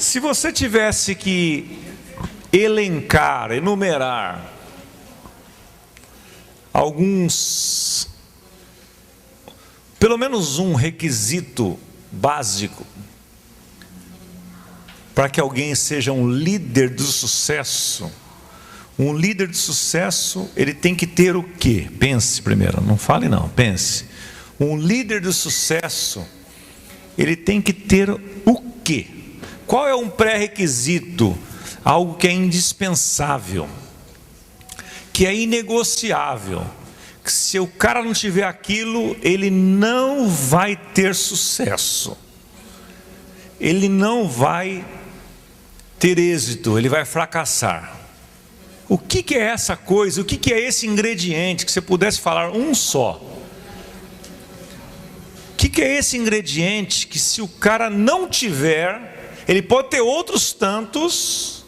Se você tivesse que elencar, enumerar alguns, pelo menos um requisito básico para que alguém seja um líder do sucesso, um líder de sucesso, ele tem que ter o quê? Pense primeiro, não fale não, pense. Um líder de sucesso, ele tem que ter o quê? Qual é um pré-requisito? Algo que é indispensável, que é inegociável, que se o cara não tiver aquilo, ele não vai ter sucesso, ele não vai ter êxito, ele vai fracassar. O que é essa coisa? O que é esse ingrediente? Que você pudesse falar um só. O que é esse ingrediente que se o cara não tiver, ele pode ter outros tantos,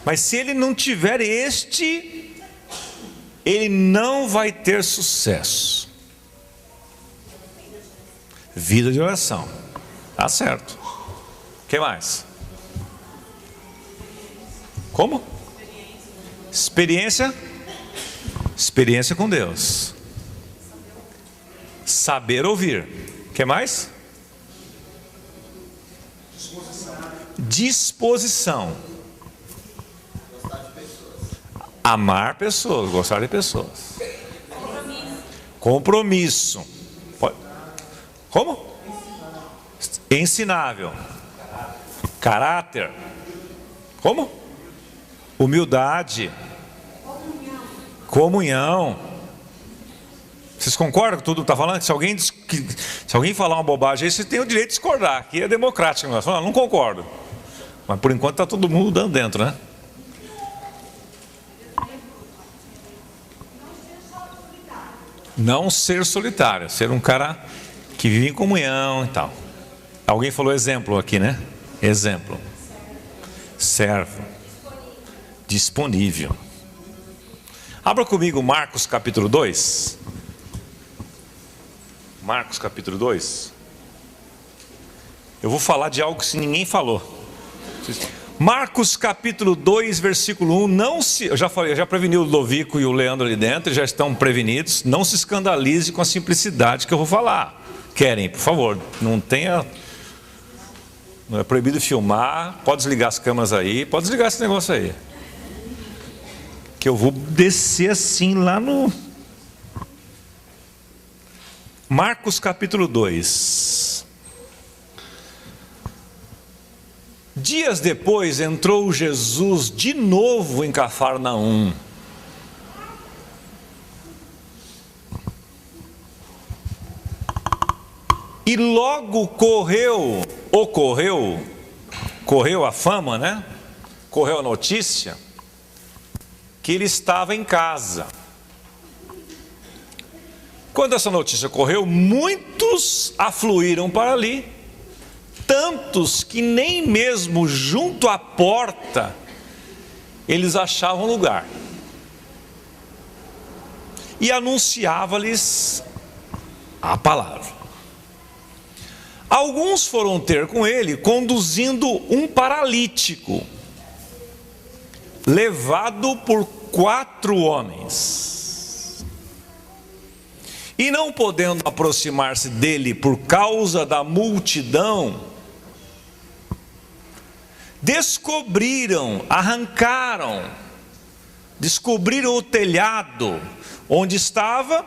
mas se ele não tiver este, ele não vai ter sucesso. Vida de oração. Tá certo. O que mais? Como? Experiência. Experiência com Deus. Saber ouvir. O que mais? Disposição. Amar pessoas, gostar de pessoas. Compromisso. Como? Ensinável. Caráter. Como? Humildade. Comunhão. Vocês concordam com tudo que está falando? Se alguém falar uma bobagem aí, você tem o direito de discordar. Aqui é democrático. Não concordo. Mas por enquanto está todo mundo dando dentro, né? Não ser solitário, ser um cara que vive em comunhão e tal. Alguém falou exemplo aqui, né? Exemplo. Servo. Disponível. Abra comigo Marcos capítulo 2. Marcos capítulo 2. Eu vou falar de algo que ninguém falou. Marcos capítulo 2, versículo 1, eu já falei, eu já preveni o Ludovico e o Leandro ali dentro, eles já estão prevenidos, não se escandalize com a simplicidade que eu vou falar. Querem, por favor, não é proibido filmar, pode desligar as câmeras aí, pode desligar esse negócio aí. Que eu vou descer assim lá no... Marcos capítulo 2. Dias depois entrou Jesus de novo em Cafarnaum. E logo correu a fama, né? Correu a notícia que ele estava em casa. Quando essa notícia correu, muitos afluíram para ali, tantos que nem mesmo junto à porta eles achavam lugar. E anunciava-lhes a palavra. Alguns foram ter com ele, conduzindo um paralítico, levado por 4 homens. E não podendo aproximar-se dele por causa da multidão, descobriram o telhado onde estava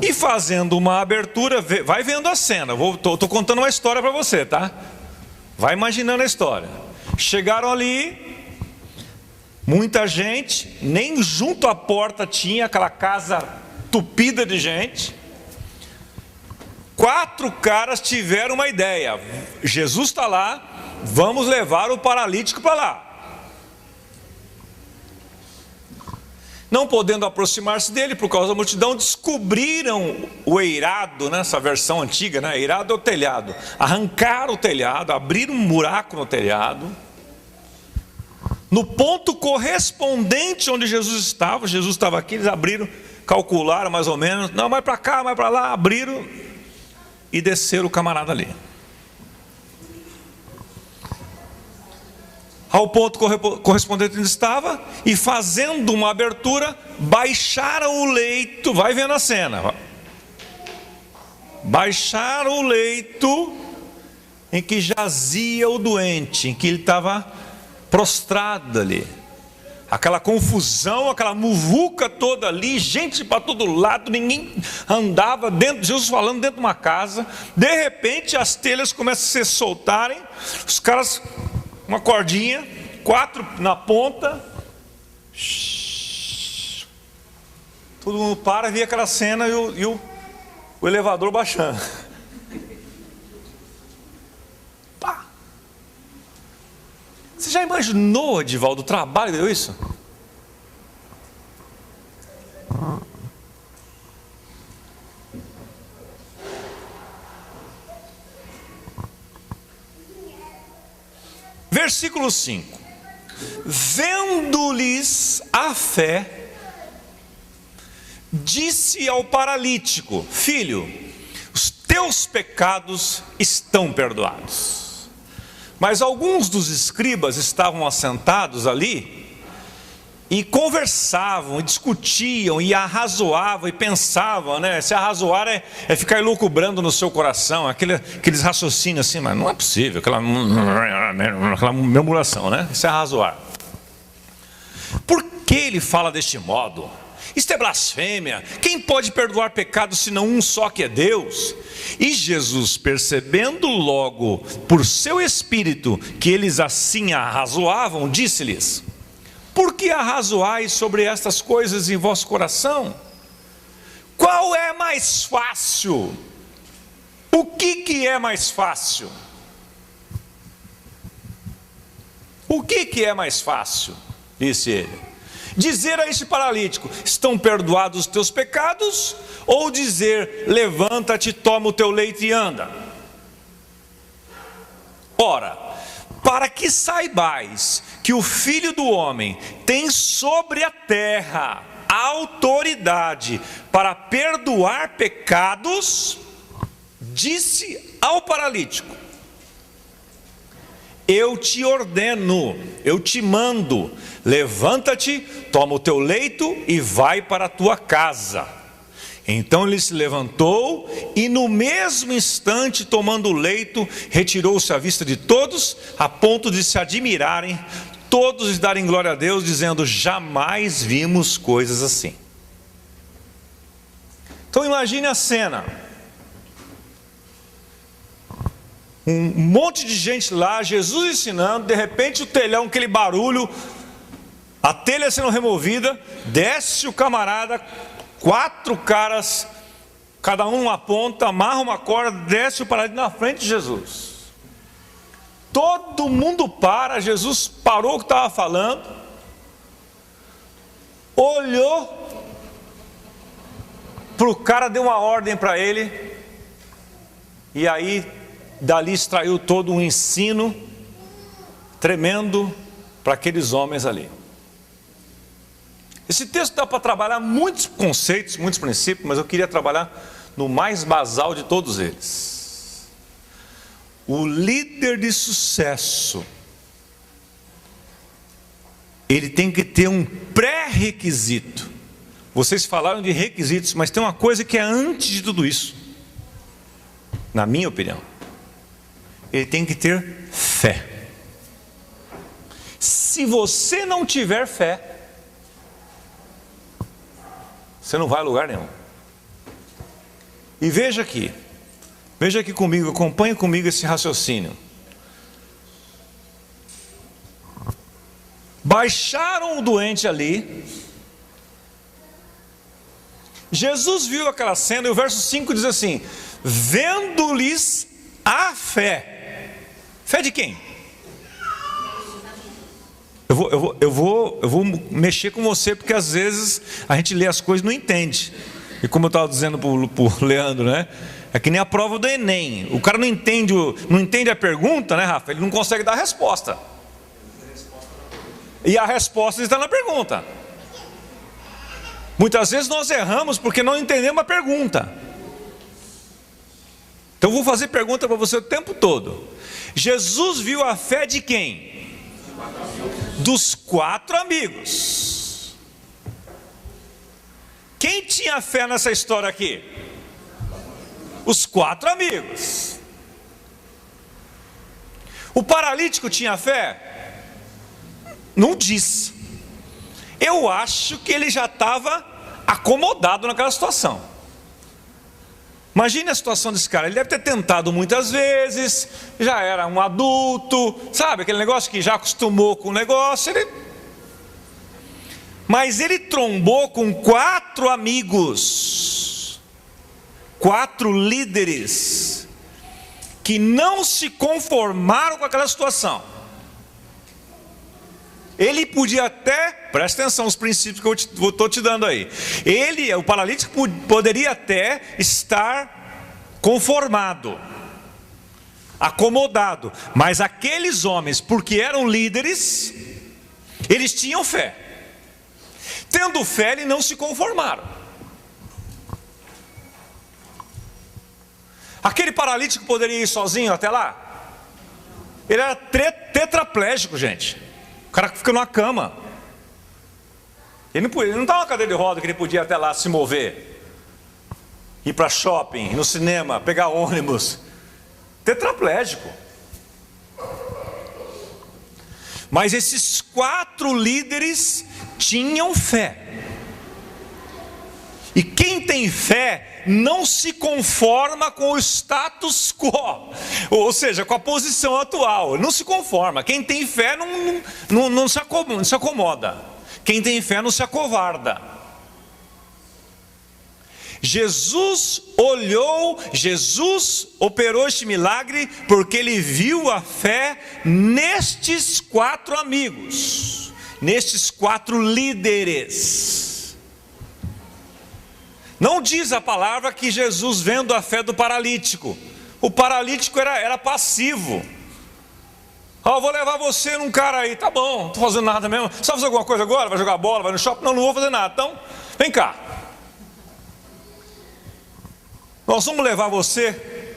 e fazendo uma abertura, vai vendo a cena, estou contando uma história para você, tá? Vai imaginando a história. Chegaram ali, muita gente, nem junto à porta tinha, aquela casa tupida de gente. 4 caras tiveram uma ideia: Jesus está lá, vamos levar o paralítico para lá. Não podendo aproximar-se dele por causa da multidão, descobriram o eirado, nessa versão antiga, né? Eirado é o telhado. Arrancaram o telhado, abriram um buraco no telhado. No ponto correspondente onde Jesus estava aqui, eles abriram, calcularam mais ou menos, não, mais para cá, mais para lá, abriram e desceram o camarada ali. ao ponto correspondente onde estava, e fazendo uma abertura, baixaram o leito. Vai vendo a cena. Baixaram o leito em que jazia o doente, em que ele estava prostrado ali. Aquela confusão, aquela muvuca toda ali, gente para todo lado, ninguém andava dentro, Jesus falando dentro de uma casa. De repente as telhas começam a se soltarem, os caras, uma cordinha, 4 na ponta, todo mundo para, vê aquela cena e o elevador baixando. Pá! Você já imaginou, Edivaldo, o trabalho que deu isso? Versículo 5: vendo-lhes a fé, disse ao paralítico: filho, os teus pecados estão perdoados. Mas alguns dos escribas estavam assentados ali e conversavam, e discutiam, e arrazoavam, e pensavam, né? Se arrazoar é ficar elucubrando no seu coração, aqueles raciocínios assim, mas não é possível, aquela murmuração, né? Isso é arrazoar. Por que ele fala deste modo? Isto é blasfêmia. Quem pode perdoar pecados senão um só, que é Deus? E Jesus, percebendo logo por seu espírito que eles assim arrazoavam, disse-lhes: por que arrazoais sobre estas coisas em vosso coração? Qual é mais fácil? O que é mais fácil? O que é mais fácil? Disse ele. Dizer a este paralítico: estão perdoados os teus pecados? Ou dizer: levanta-te, toma o teu leito e anda? Ora, para que saibais que o Filho do Homem tem sobre a terra a autoridade para perdoar pecados, disse ao paralítico: eu te ordeno, eu te mando, levanta-te, toma o teu leito e vai para a tua casa. Então ele se levantou e no mesmo instante, tomando o leito, retirou-se à vista de todos, a ponto de se admirarem, todos darem glória a Deus, dizendo: jamais vimos coisas assim. Então imagine a cena: um monte de gente lá, Jesus ensinando, de repente o telhão, aquele barulho, a telha sendo removida, desce o camarada, 4 caras, cada um uma ponta, amarra uma corda, desce o paralítico na frente de Jesus. Todo mundo para, Jesus parou o que estava falando, olhou para o cara, deu uma ordem para ele, e aí dali extraiu todo um ensino tremendo para aqueles homens ali. Esse texto dá para trabalhar muitos conceitos, muitos princípios, mas eu queria trabalhar no mais basal de todos eles. O líder de sucesso, ele tem que ter um pré-requisito. Vocês falaram de requisitos, mas tem uma coisa que é antes de tudo isso, na minha opinião. Ele tem que ter fé. Se você não tiver fé, você não vai a lugar nenhum. E veja aqui comigo, acompanhe comigo esse raciocínio. Baixaram o doente ali. Jesus viu aquela cena e o verso 5 diz assim: vendo-lhes a fé. Fé de quem? Eu vou mexer com você, porque às vezes a gente lê as coisas e não entende. E como eu estava dizendo para o Leandro, né? É que nem a prova do Enem. O cara não entende a pergunta, né, Rafa? Ele não consegue dar a resposta. E a resposta está na pergunta. Muitas vezes nós erramos porque não entendemos a pergunta. Então eu vou fazer pergunta para você o tempo todo. Jesus viu a fé de quem? Dos 4 amigos. Quem tinha fé nessa história aqui? Os 4 amigos. O paralítico tinha fé? Não diz. Eu acho que ele já estava acomodado naquela situação. Imagine a situação desse cara. Ele deve ter tentado muitas vezes, já era um adulto, sabe, aquele negócio que já acostumou com o negócio. Mas ele trombou com 4 amigos, 4 líderes, que não se conformaram com aquela situação. Ele podia até, presta atenção os princípios que eu estou te dando aí. Ele, o paralítico, poderia até estar conformado, acomodado. Mas aqueles homens, porque eram líderes, eles tinham fé. Tendo fé, eles não se conformaram. Aquele paralítico poderia ir sozinho até lá? Ele era tetraplégico, gente. O cara fica numa cama. Ele não estava numa cadeira de roda que ele podia até lá se mover, ir para shopping, ir no cinema, pegar ônibus. Tetraplégico. Mas esses 4 líderes tinham fé. E quem tem fé não se conforma com o status quo, ou seja, com a posição atual. Não se conforma. Quem tem fé não se acomoda. Quem tem fé não se acovarda. Jesus operou este milagre porque ele viu a fé nestes 4 amigos, nestes 4 líderes. Não diz a palavra que Jesus, vendo a fé do paralítico, o paralítico era passivo. Eu vou levar você num cara aí, tá bom, não estou fazendo nada mesmo. Você vai fazer alguma coisa agora? Vai jogar bola, vai no shopping? Não vou fazer nada. Então, vem cá. Nós vamos levar você,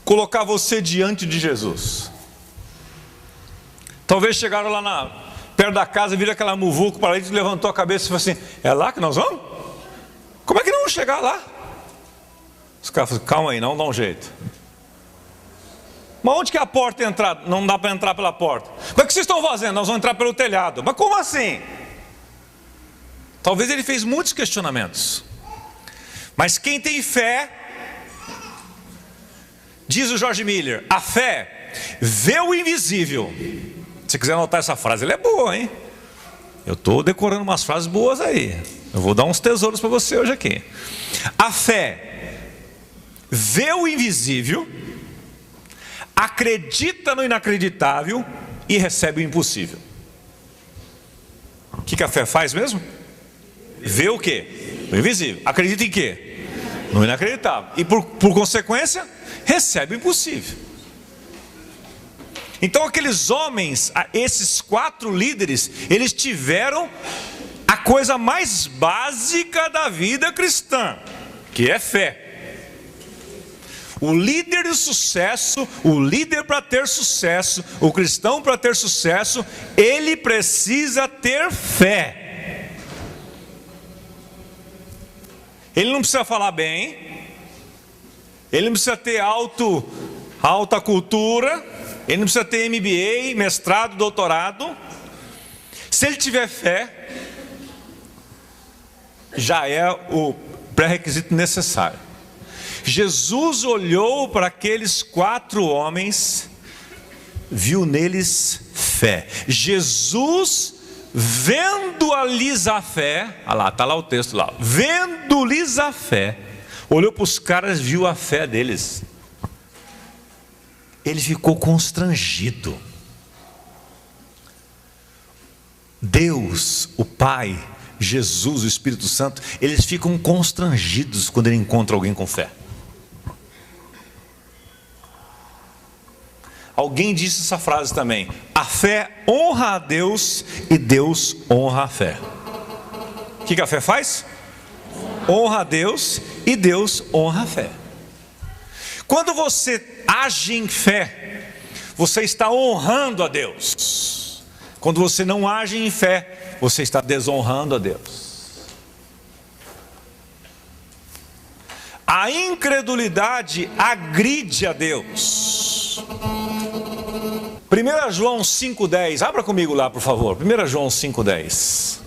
colocar você diante de Jesus. Talvez chegaram lá perto da casa, viram aquela muvuca, o paralítico levantou a cabeça e falou assim: é lá que nós vamos? Como é que não vamos chegar lá? Os caras falaram: calma aí, não dá um jeito. Mas onde que é a porta entrar? Não dá para entrar pela porta. Mas o que vocês estão fazendo? Nós vamos entrar pelo telhado. Mas como assim? Talvez ele fez muitos questionamentos. Mas quem tem fé, diz o George Miller, a fé vê o invisível. Se quiser anotar essa frase, ela é boa, hein? Eu estou decorando umas frases boas aí. Eu vou dar uns tesouros para você hoje aqui. A fé vê o invisível, acredita no inacreditável e recebe o impossível. O que a fé faz mesmo? Vê o quê? O invisível. Acredita em quê? No inacreditável. E por consequência, recebe o impossível. Então aqueles homens, esses 4 líderes, eles tiveram a coisa mais básica da vida cristã, que é fé. O líder de sucesso, o líder para ter sucesso, o cristão para ter sucesso, ele precisa ter fé. Ele não precisa falar bem, ele não precisa ter alta cultura, ele não precisa ter MBA, mestrado, doutorado. Se ele tiver fé, já é o pré-requisito necessário. Jesus olhou para aqueles 4 homens, viu neles fé. Jesus, vendo-lhes a fé, olha lá, está lá o texto lá, vendo-lhes a fé, olhou para os caras, viu a fé deles. Ele ficou constrangido. Deus, o Pai, Jesus, o Espírito Santo, eles ficam constrangidos quando ele encontra alguém com fé. Alguém disse essa frase também: a fé honra a Deus e Deus honra a fé. O que a fé faz? Honra a Deus e Deus honra a fé. Quando você age em fé, você está honrando a Deus. Quando você não age em fé, você está desonrando a Deus. A incredulidade agride a Deus. 1 João 5,10, abra comigo lá por favor, 1 João 5,10.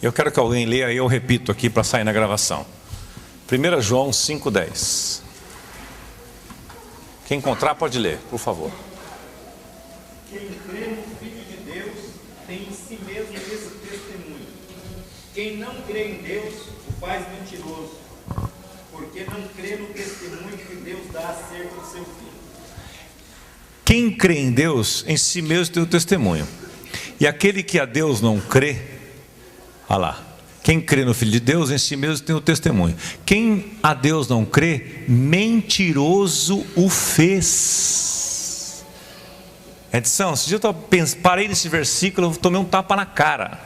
Eu quero que alguém leia e eu repito aqui para sair na gravação. 1 João 5,10. Quem encontrar pode ler, por favor. Quem crê no Filho de Deus tem em si mesmo esse testemunho. Quem não crê em Deus o faz mentiroso, porque não crê no testemunho que Deus dá acerca do seu Filho. Quem crê em Deus, em si mesmo tem o testemunho. E aquele que a Deus não crê, olha lá, quem crê no Filho de Deus, em si mesmo tem o testemunho. Quem a Deus não crê, mentiroso o fez. Edição, esse dia eu parei nesse versículo, eu tomei um tapa na cara.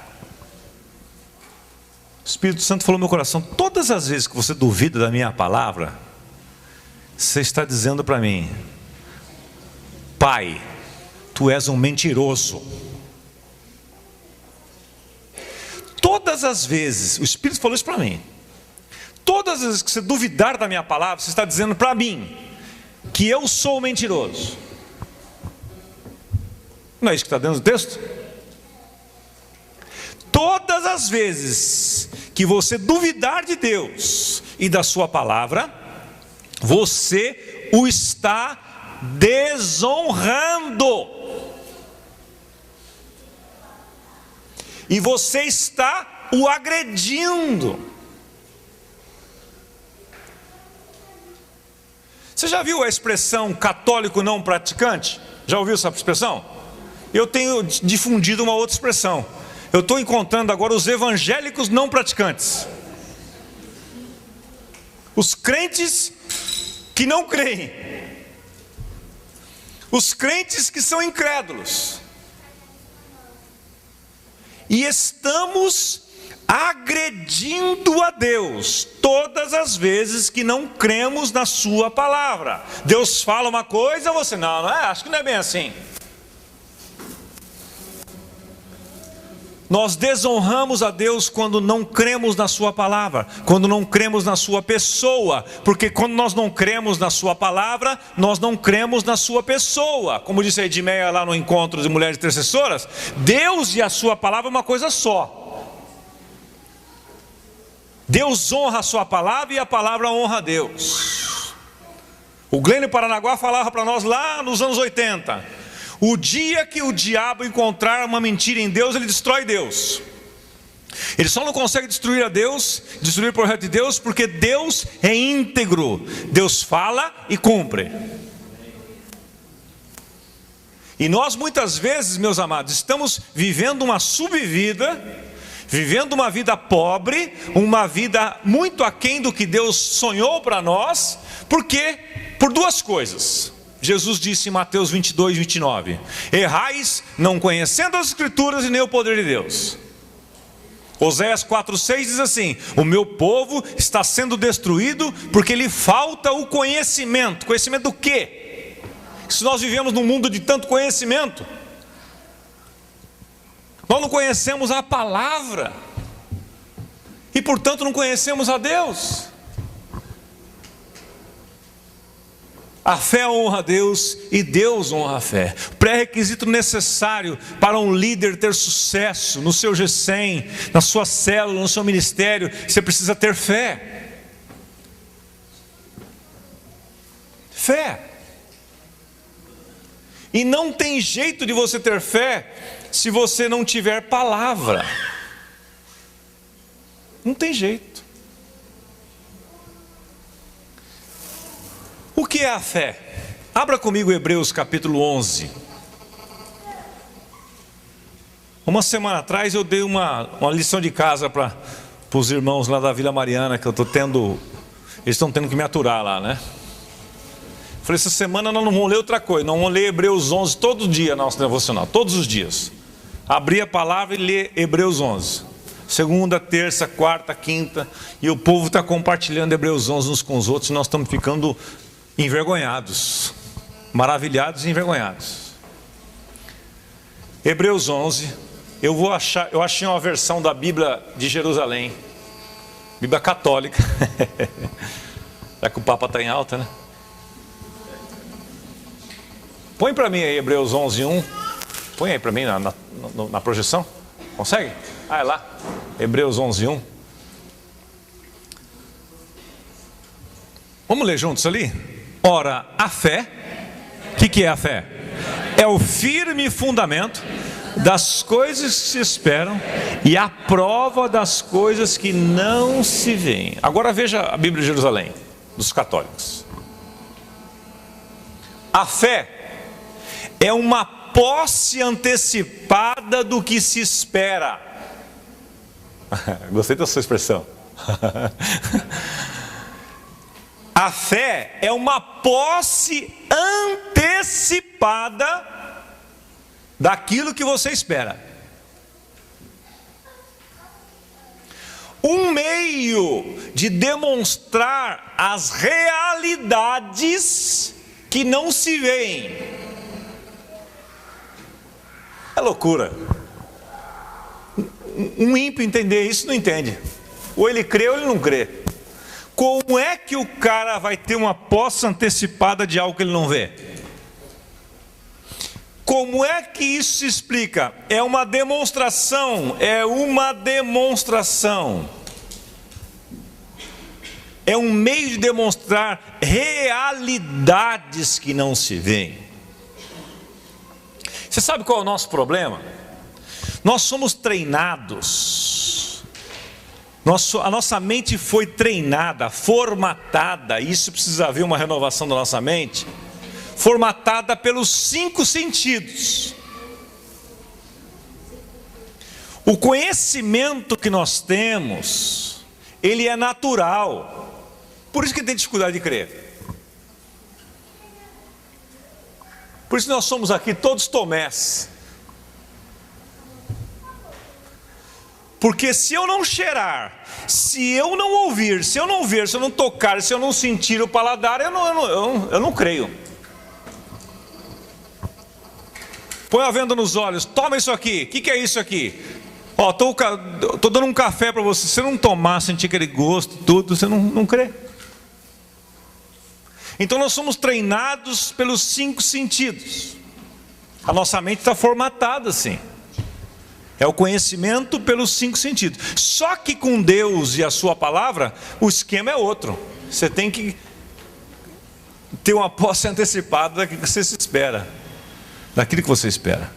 O Espírito Santo falou no meu coração: todas as vezes que você duvida da minha palavra, você está dizendo para mim: Pai, tu és um mentiroso. Todas as vezes, o Espírito falou isso para mim, todas as vezes que você duvidar da minha palavra, você está dizendo para mim que eu sou mentiroso. Não é isso que está dentro do texto? Todas as vezes que você duvidar de Deus e da sua palavra, você o está desonrando. E você está o agredindo. Você já viu a expressão católico não praticante? Já ouviu essa expressão? Eu tenho difundido uma outra expressão. Eu estou encontrando agora os evangélicos não praticantes. Os crentes que não creem. Os crentes que são incrédulos. E estamos agredindo a Deus todas as vezes que não cremos na sua palavra. Deus fala uma coisa, você não é, acho que não é bem assim. Nós desonramos a Deus quando não cremos na sua palavra, quando não cremos na sua pessoa, porque quando nós não cremos na sua palavra, nós não cremos na sua pessoa. Como disse a Edmeia lá no encontro de mulheres intercessoras, Deus e a sua palavra é uma coisa só. Deus honra a sua palavra e a palavra honra a Deus. O Glênio Paranaguá falava para nós lá nos anos 80, o dia que o diabo encontrar uma mentira em Deus, ele destrói Deus. Ele só não consegue destruir a Deus, destruir o projeto de Deus, porque Deus é íntegro. Deus fala e cumpre. E nós muitas vezes, meus amados, estamos vivendo uma subvida, vivendo uma vida pobre, uma vida muito aquém do que Deus sonhou para nós. Por quê? Por duas coisas. Jesus disse em Mateus 22, 29: errais não conhecendo as Escrituras e nem o poder de Deus. Oséias 4,6 diz assim: o meu povo está sendo destruído porque lhe falta o conhecimento. Conhecimento do quê? Se nós vivemos num mundo de tanto conhecimento, nós não conhecemos a palavra e portanto não conhecemos a Deus. A fé honra a Deus e Deus honra a fé. O pré-requisito necessário para um líder ter sucesso no seu G100, na sua célula, no seu ministério, você precisa ter fé. Fé. E não tem jeito de você ter fé se você não tiver palavra. Não tem jeito. O que é a fé? Abra comigo Hebreus capítulo 11. Uma semana atrás eu dei uma lição de casa para os irmãos lá da Vila Mariana, que eu estou tendo, eles estão tendo que me aturar lá, né? Falei, essa semana nós não vamos ler outra coisa, nós vamos ler Hebreus 11 todo dia, nosso devocional, todos os dias. Abrir a palavra e ler Hebreus 11. segunda, terça, quarta, quinta, e o povo está compartilhando Hebreus 11 uns com os outros, e nós estamos ficando envergonhados, maravilhados e envergonhados. Hebreus 11, eu achei uma versão da Bíblia de Jerusalém, Bíblia católica, já que o Papa está em alta, né? Põe para mim aí Hebreus 11, 1, põe aí para mim na projeção, consegue? Ah, é lá, Hebreus 11, 1. Vamos ler juntos ali? Ora, a fé, o que é a fé? É o firme fundamento das coisas que se esperam e a prova das coisas que não se veem. Agora veja a Bíblia de Jerusalém, dos católicos. A fé é uma posse antecipada do que se espera. Gostei da sua expressão. A fé é uma posse antecipada daquilo que você espera. Um meio de demonstrar as realidades que não se veem. É loucura. Um ímpio entender isso não entende. Ou ele crê ou ele não crê. Como é que o cara vai ter uma posse antecipada de algo que ele não vê? Como é que isso se explica? É uma demonstração, é um meio de demonstrar realidades que não se veem. Você sabe qual é o nosso problema? Nós somos treinados, a nossa mente foi treinada, formatada, isso precisa haver uma renovação da nossa mente, formatada pelos 5 sentidos. O conhecimento que nós temos, ele é natural, por isso que tem dificuldade de crer. Por isso nós somos aqui todos Tomés. Porque se eu não cheirar, se eu não ouvir, se eu não ver, se eu não tocar, se eu não sentir o paladar, eu não creio. Põe a venda nos olhos, toma isso aqui. O que é isso aqui? Ó, tô dando um café para você. Se você não tomar, sentir aquele gosto, tudo, você não crê. Então nós somos treinados pelos 5 sentidos. A nossa mente está formatada assim. É o conhecimento pelos 5 sentidos. Só que com Deus e a sua palavra, o esquema é outro. Você tem que ter uma posse antecipada daquilo que você se espera. Daquilo que você espera.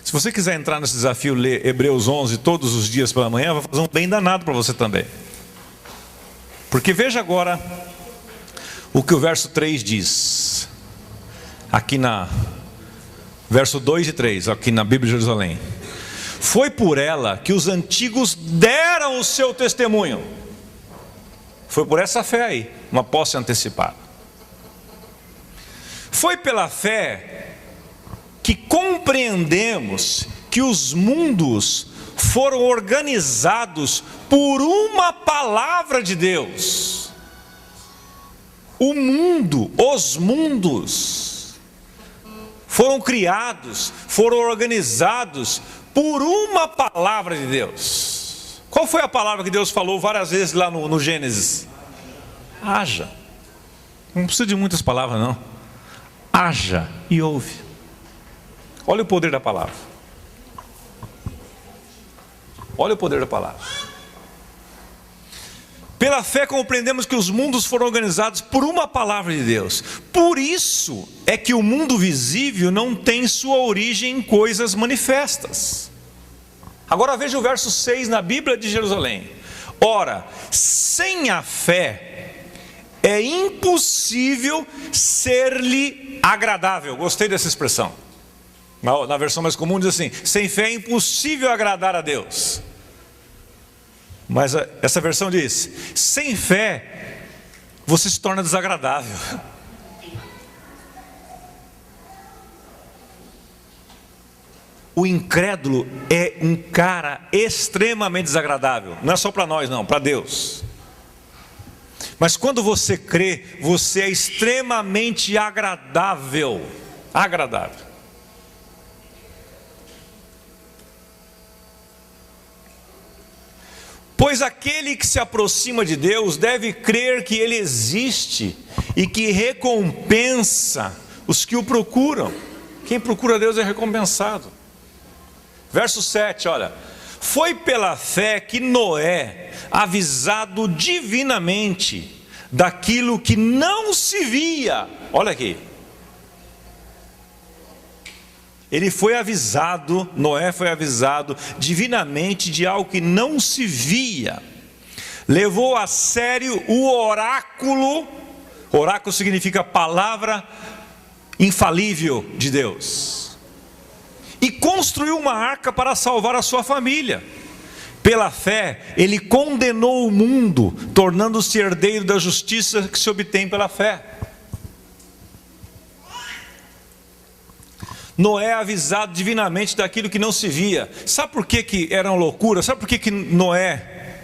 Se você quiser entrar nesse desafio, ler Hebreus 11 todos os dias pela manhã, vai fazer um bem danado para você também. Porque veja agora o que o verso 3 diz. Aqui verso 2 e 3, aqui na Bíblia de Jerusalém. Foi por ela que os antigos deram o seu testemunho. Foi por essa fé aí, uma posse antecipada. Foi pela fé que compreendemos que os mundos foram organizados por uma palavra de Deus. O mundo, os mundos foram criados, foram organizados por uma palavra de Deus. Qual foi a palavra que Deus falou várias vezes lá no Gênesis? Haja. Não precisa de muitas palavras não. Haja e ouve. Olha o poder da palavra. Olha o poder da palavra. Pela fé compreendemos que os mundos foram organizados por uma palavra de Deus. Por isso é que o mundo visível não tem sua origem em coisas manifestas. Agora veja o verso 6 na Bíblia de Jerusalém. Ora, sem a fé é impossível ser-lhe agradável. Gostei dessa expressão. Na versão mais comum diz assim: sem fé é impossível agradar a Deus. Mas essa versão diz: sem fé você se torna desagradável. o incrédulo é um cara extremamente desagradável. Não é só para nós, não, para Deus. Mas quando você crê, você é extremamente agradável. Agradável. Pois aquele que se aproxima de Deus deve crer que Ele existe e que recompensa os que o procuram. Quem procura Deus é recompensado. Verso 7, olha. Foi pela fé que Noé, avisado divinamente daquilo que não se via. Olha aqui. Ele foi avisado, Noé foi avisado divinamente de algo que não se via. Levou a sério o oráculo. Oráculo significa palavra infalível de Deus. E construiu uma arca para salvar a sua família. Pela fé, ele condenou o mundo, tornando-se herdeiro da justiça que se obtém pela fé. Noé é avisado divinamente daquilo que não se via. Sabe por que era uma loucura? Sabe por que Noé,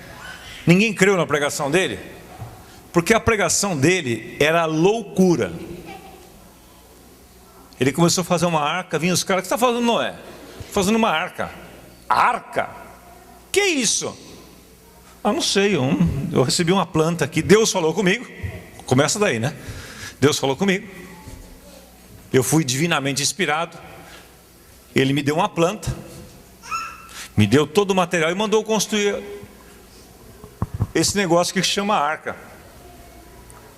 ninguém creu na pregação dele? Porque a pregação dele era loucura. Ele começou a fazer uma arca, vinha os caras: o que você está fazendo, Noé? Fazendo uma arca. Arca? Que isso? Ah, não sei, eu recebi uma planta aqui, Deus falou comigo. Começa daí, né? Deus falou comigo. Eu fui divinamente inspirado. Ele me deu uma planta, me deu todo o material e mandou construir esse negócio que chama arca.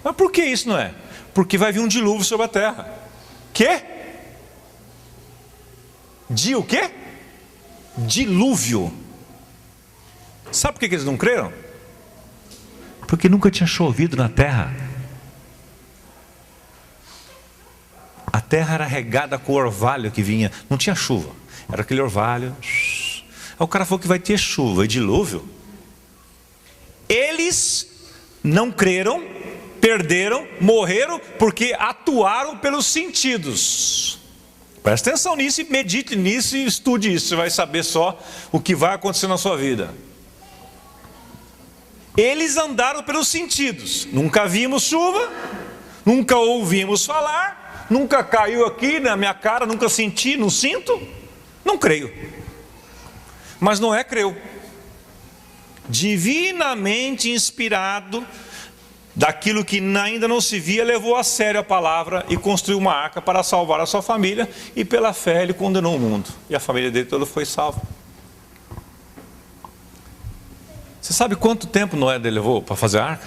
Mas por que isso, não é? Porque vai vir um dilúvio sobre a terra. Quê? O quê? Dilúvio. Sabe por que eles não creram? Porque nunca tinha chovido na terra. A terra era regada com o orvalho que vinha. Não tinha chuva, era aquele orvalho. Aí o cara falou que vai ter chuva e dilúvio. Eles não creram, perderam, morreram porque atuaram pelos sentidos. Presta atenção nisso, medite nisso e estude isso. Você vai saber só o que vai acontecer na sua vida. Eles andaram pelos sentidos. Nunca vimos chuva, nunca ouvimos falar, nunca caiu aqui na minha cara, nunca senti, não sinto, não creio. Mas Noé creu. Divinamente inspirado daquilo que ainda não se via, levou a sério a palavra e construiu uma arca para salvar a sua família, e pela fé ele condenou o mundo, e a família dele toda foi salva. Você sabe quanto tempo Noé levou para fazer a arca?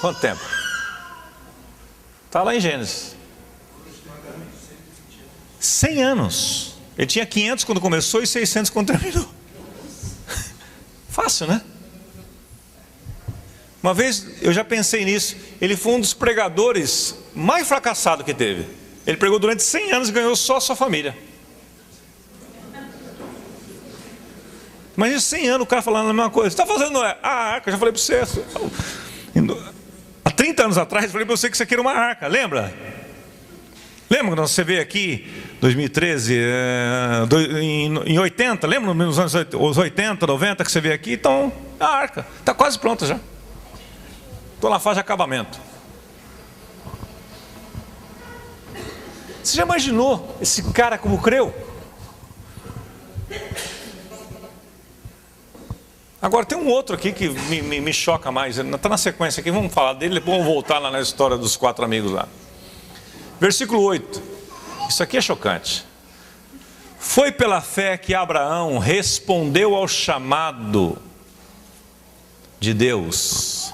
Quanto tempo? Está lá em Gênesis. 100 anos. Ele tinha 500 quando começou e 600 quando terminou. Fácil, né? Uma vez eu já pensei nisso. Ele foi um dos pregadores mais fracassados que teve. Ele pregou durante 100 anos e ganhou só a sua família. Mas em 100 anos o cara falando a mesma coisa. Você está fazendo, Noé? A arca, eu já falei para você. Há 30 anos atrás eu falei para você que isso aqui era uma arca, lembra? Lembra quando você veio aqui, 2013, em 80, lembra nos anos 80, 90 que você veio aqui? Então, a arca está quase pronta já. Estou na fase de acabamento. Você já imaginou esse cara como creu? Agora tem um outro aqui que me choca mais. Está na sequência aqui, vamos falar dele, depois vamos voltar lá na história dos 4 amigos lá. Versículo 8. Isso aqui é chocante. Foi pela fé que Abraão respondeu ao chamado de Deus,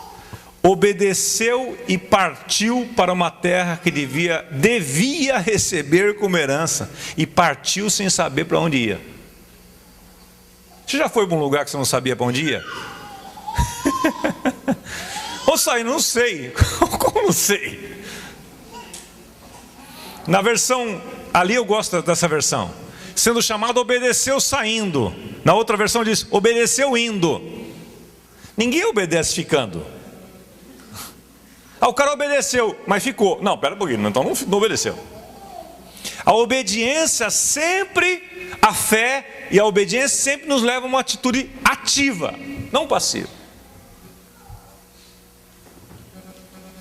obedeceu e partiu para uma terra que devia receber como herança, e partiu sem saber para onde ia. Você já foi para um lugar que você não sabia para onde ia? Ou sair, não sei. Como não sei? Na versão, ali eu gosto dessa versão. Sendo chamado, obedeceu saindo. Na outra versão diz, obedeceu indo. Ninguém obedece ficando. Ah, o cara obedeceu, mas ficou. Não, pera um pouquinho, então não obedeceu. A obediência sempre, a fé e a obediência sempre nos levam a uma atitude ativa, não passiva.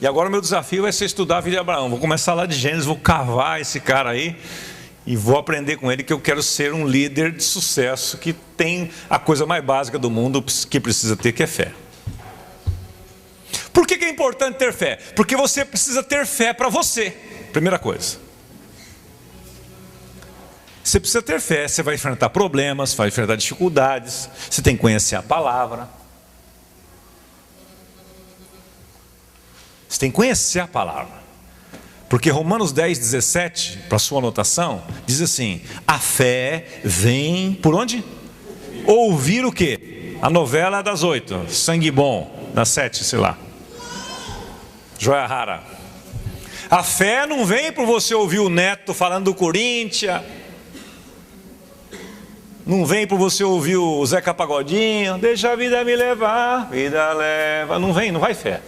E agora o meu desafio vai ser estudar a vida de Abraão. Vou começar lá de Gênesis, vou cavar esse cara aí e vou aprender com ele que eu quero ser um líder de sucesso que tem a coisa mais básica do mundo que precisa ter, que é fé. Por que é importante ter fé? Porque você precisa ter fé para você, primeira coisa. Você precisa ter fé, você vai enfrentar problemas, vai enfrentar dificuldades, você tem que conhecer a palavra. Você tem que conhecer a palavra. Porque Romanos 10, 17, para sua anotação, diz assim: a fé vem por onde? Ouvir o quê? A novela das 8, Sangue Bom, das 7, sei lá. Joia Rara. A fé não vem por você ouvir o Neto falando do Corinthians. Não vem por você ouvir o Zeca Pagodinho. Deixa a vida me levar, vida leva. Não vem, não vai fé.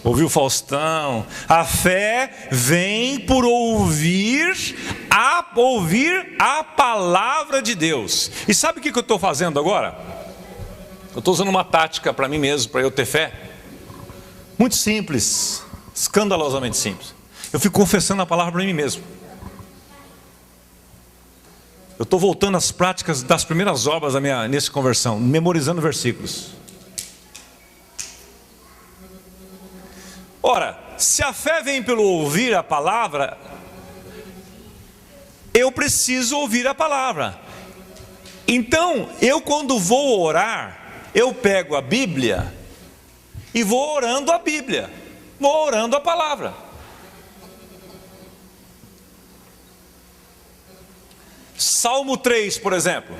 Ouvir o Faustão. A fé vem por ouvir a palavra de Deus. E sabe o que eu estou fazendo agora? Eu estou usando uma tática para mim mesmo, para eu ter fé. Muito simples, escandalosamente simples. Eu fico confessando a palavra para mim mesmo. Eu estou voltando às práticas das primeiras obras da minha conversão, memorizando versículos. Ora, se a fé vem pelo ouvir a palavra, eu preciso ouvir a palavra. Então, eu quando vou orar, eu pego a Bíblia e vou orando a Bíblia, vou orando a palavra. Salmo 3, por exemplo.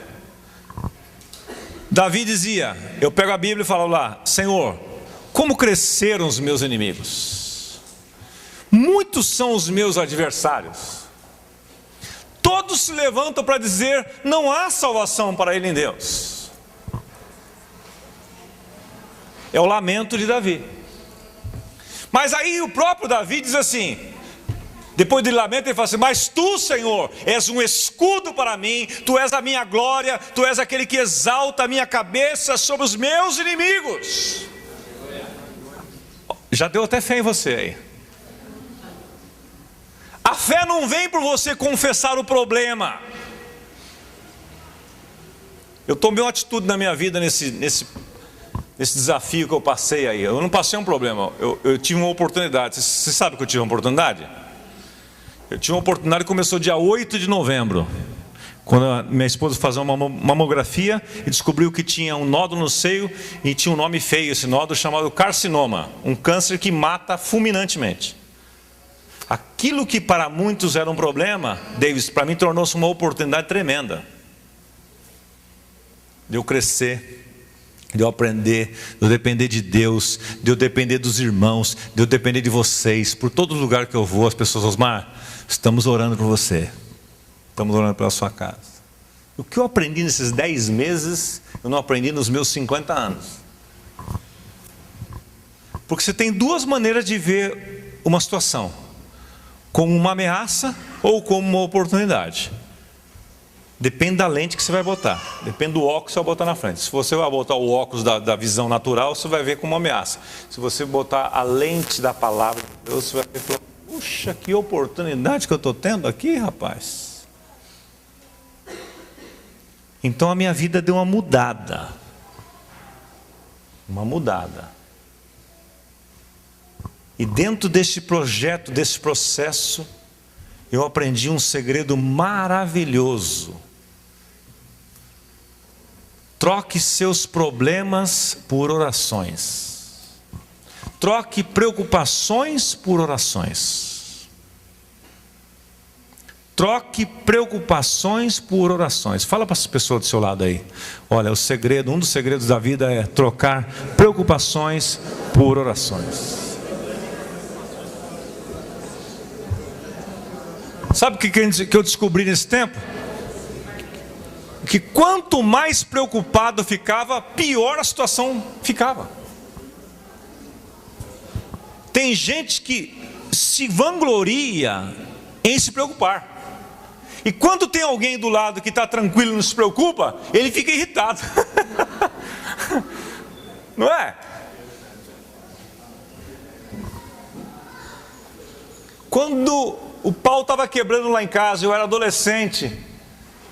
Davi dizia, eu pego a Bíblia e falo lá: Senhor, como cresceram os meus inimigos? Muitos são os meus adversários. Todos se levantam para dizer: não há salvação para ele em Deus. É o lamento de Davi. Mas aí o próprio Davi diz assim, depois de lamento ele fala assim: mas tu, Senhor, és um escudo para mim, tu és a minha glória, tu és aquele que exalta a minha cabeça sobre os meus inimigos. Já deu até fé em você aí. A fé não vem por você confessar o problema. Eu tomei uma atitude na minha vida nesse desafio que eu passei aí. Eu não passei um problema, eu tive uma oportunidade. Você sabe que eu tive uma oportunidade? Eu tive uma oportunidade que começou dia 8 de novembro, quando a minha esposa fazia uma mamografia e descobriu que tinha um nódulo no seio e tinha um nome feio, esse nódulo chamado carcinoma, um câncer que mata fulminantemente. Aquilo que para muitos era um problema, Davis, para mim tornou-se uma oportunidade tremenda de eu crescer, de eu aprender, de eu depender de Deus, de eu depender dos irmãos, de eu depender de vocês. Por todo lugar que eu vou, as pessoas: Osmar, estamos orando por você, estamos orando pela sua casa. O que eu aprendi nesses 10 meses, eu não aprendi nos meus 50 anos. Porque você tem duas maneiras de ver uma situação: como uma ameaça ou como uma oportunidade. Depende da lente que você vai botar, depende do óculos que você vai botar na frente. Se você vai botar o óculos da visão natural, você vai ver como uma ameaça. Se você botar a lente da palavra de Deus, você vai ver e falar: puxa, que oportunidade que eu estou tendo aqui, rapaz. Então a minha vida deu uma mudada. Uma mudada. E dentro deste projeto, desse processo, eu aprendi um segredo maravilhoso. Troque seus problemas por orações. Troque preocupações por orações. Troque preocupações por orações. Fala para as pessoas do seu lado aí: olha, o segredo, um dos segredos da vida é trocar preocupações por orações. Sabe o que eu descobri nesse tempo? Que quanto mais preocupado eu ficava, pior a situação ficava. Tem gente que se vangloria em se preocupar. E quando tem alguém do lado que está tranquilo e não se preocupa, ele fica irritado. Não é? Quando o pau estava quebrando lá em casa, eu era adolescente,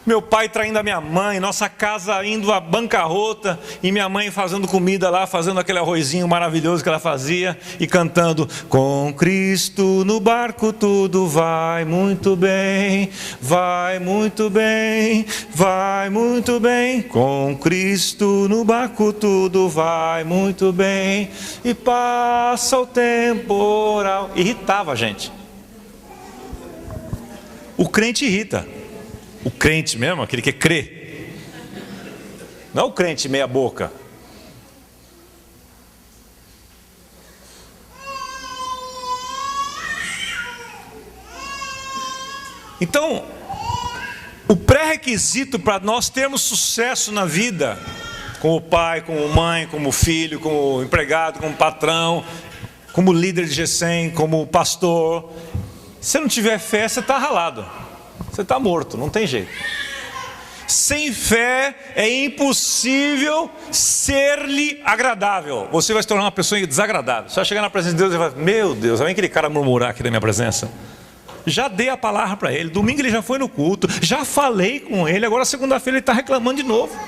meu pai traindo a minha mãe, nossa casa indo à bancarrota, e minha mãe fazendo comida lá, fazendo aquele arrozinho maravilhoso que ela fazia, e cantando: com Cristo no barco tudo vai muito bem, vai muito bem, vai muito bem, com Cristo no barco tudo vai muito bem, e passa o temporal. Irritava a gente. O crente irrita. O crente mesmo, aquele que crê. Não o crente meia boca. Então, o pré-requisito para nós termos sucesso na vida, como pai, como mãe, como filho, como empregado, como patrão, como líder de GECEM, como pastor, se não tiver fé, você está ralado. Você está morto, não tem jeito. Sem fé é impossível ser-lhe agradável. Você vai se tornar uma pessoa desagradável. Você vai chegar na presença de Deus e vai falar: meu Deus, vem aquele cara murmurar aqui na minha presença. Já dei a palavra para ele, domingo ele já foi no culto, já falei com ele, agora segunda-feira ele está reclamando de novo.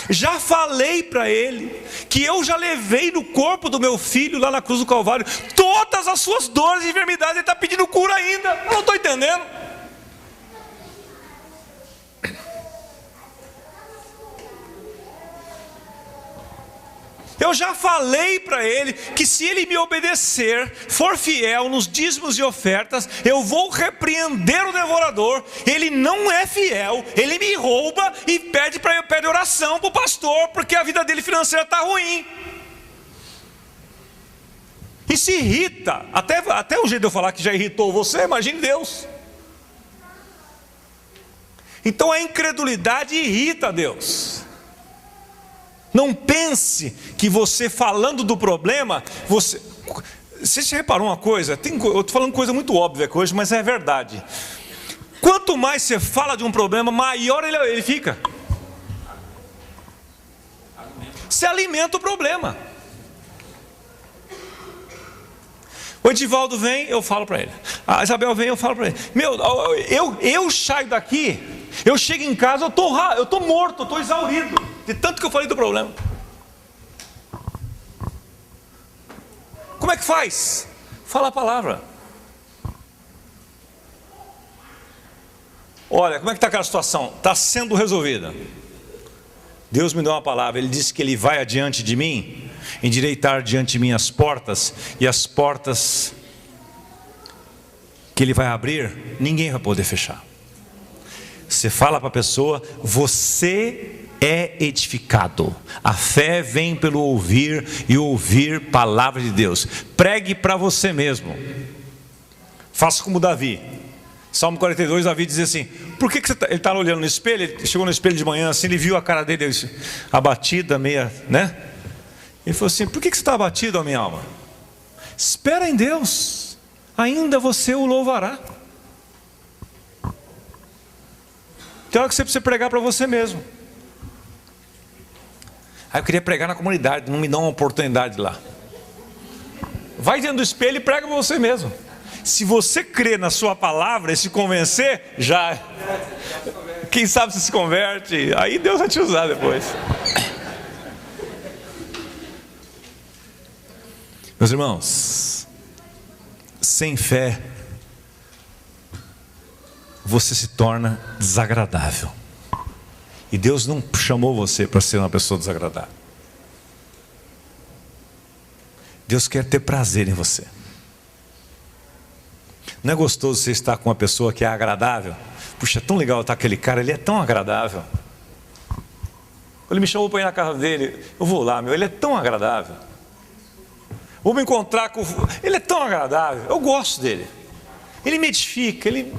Já falei para ele que eu já levei no corpo do meu filho lá na cruz do Calvário todas as suas dores e enfermidades. Ele está pedindo cura ainda. Eu não estou entendendo. Eu já falei para ele que se ele me obedecer, for fiel nos dízimos e ofertas, eu vou repreender o devorador. Ele não é fiel, ele me rouba e pede oração para o pastor, porque a vida dele financeira está ruim. E se irrita, até o jeito de eu falar que já irritou você, imagine Deus. Então a incredulidade irrita Deus. Não pense que você falando do problema, você reparou uma coisa? Eu estou falando coisa muito óbvia hoje, mas é verdade. Quanto mais você fala de um problema, maior ele fica. Você alimenta o problema. O Edivaldo vem, eu falo para ele. A Isabel vem, eu falo para ele. Eu saio daqui, eu chego em casa, eu estou morto, eu estou exaurido. De tanto que eu falei do problema. Como é que faz? Fala a palavra. Olha, como é que está aquela situação? Está sendo resolvida. Deus me deu uma palavra. Ele disse que Ele vai adiante de mim, endireitar diante de mim as portas. E as portas que Ele vai abrir, ninguém vai poder fechar. Você fala para a pessoa: você é edificado. A fé vem pelo ouvir, e ouvir palavra de Deus. Pregue para você mesmo. Faça como Davi. Salmo 42, Davi diz assim: por que você tá? Ele estava olhando no espelho, ele chegou no espelho de manhã assim, ele viu a cara dele abatida, meia, né? Ele falou assim: por que você está abatido, ó minha alma? Espera em Deus, ainda você o louvará. Tem hora que você precisa pregar para você mesmo. Aí eu queria pregar na comunidade, não me dá uma oportunidade lá. Vai dentro do espelho e prega para você mesmo. Se você crer na sua palavra e se convencer, já. Quem sabe se converte, aí Deus vai te usar depois. Meus irmãos, sem fé, você se torna desagradável. E Deus não chamou você para ser uma pessoa desagradável. Deus quer ter prazer em você. Não é gostoso você estar com uma pessoa que é agradável? Puxa, é tão legal estar com aquele cara, ele é tão agradável. Ele me chamou para ir na casa dele, eu vou lá, ele é tão agradável. Vou me encontrar com... ele é tão agradável, eu gosto dele. Ele me edifica, ele...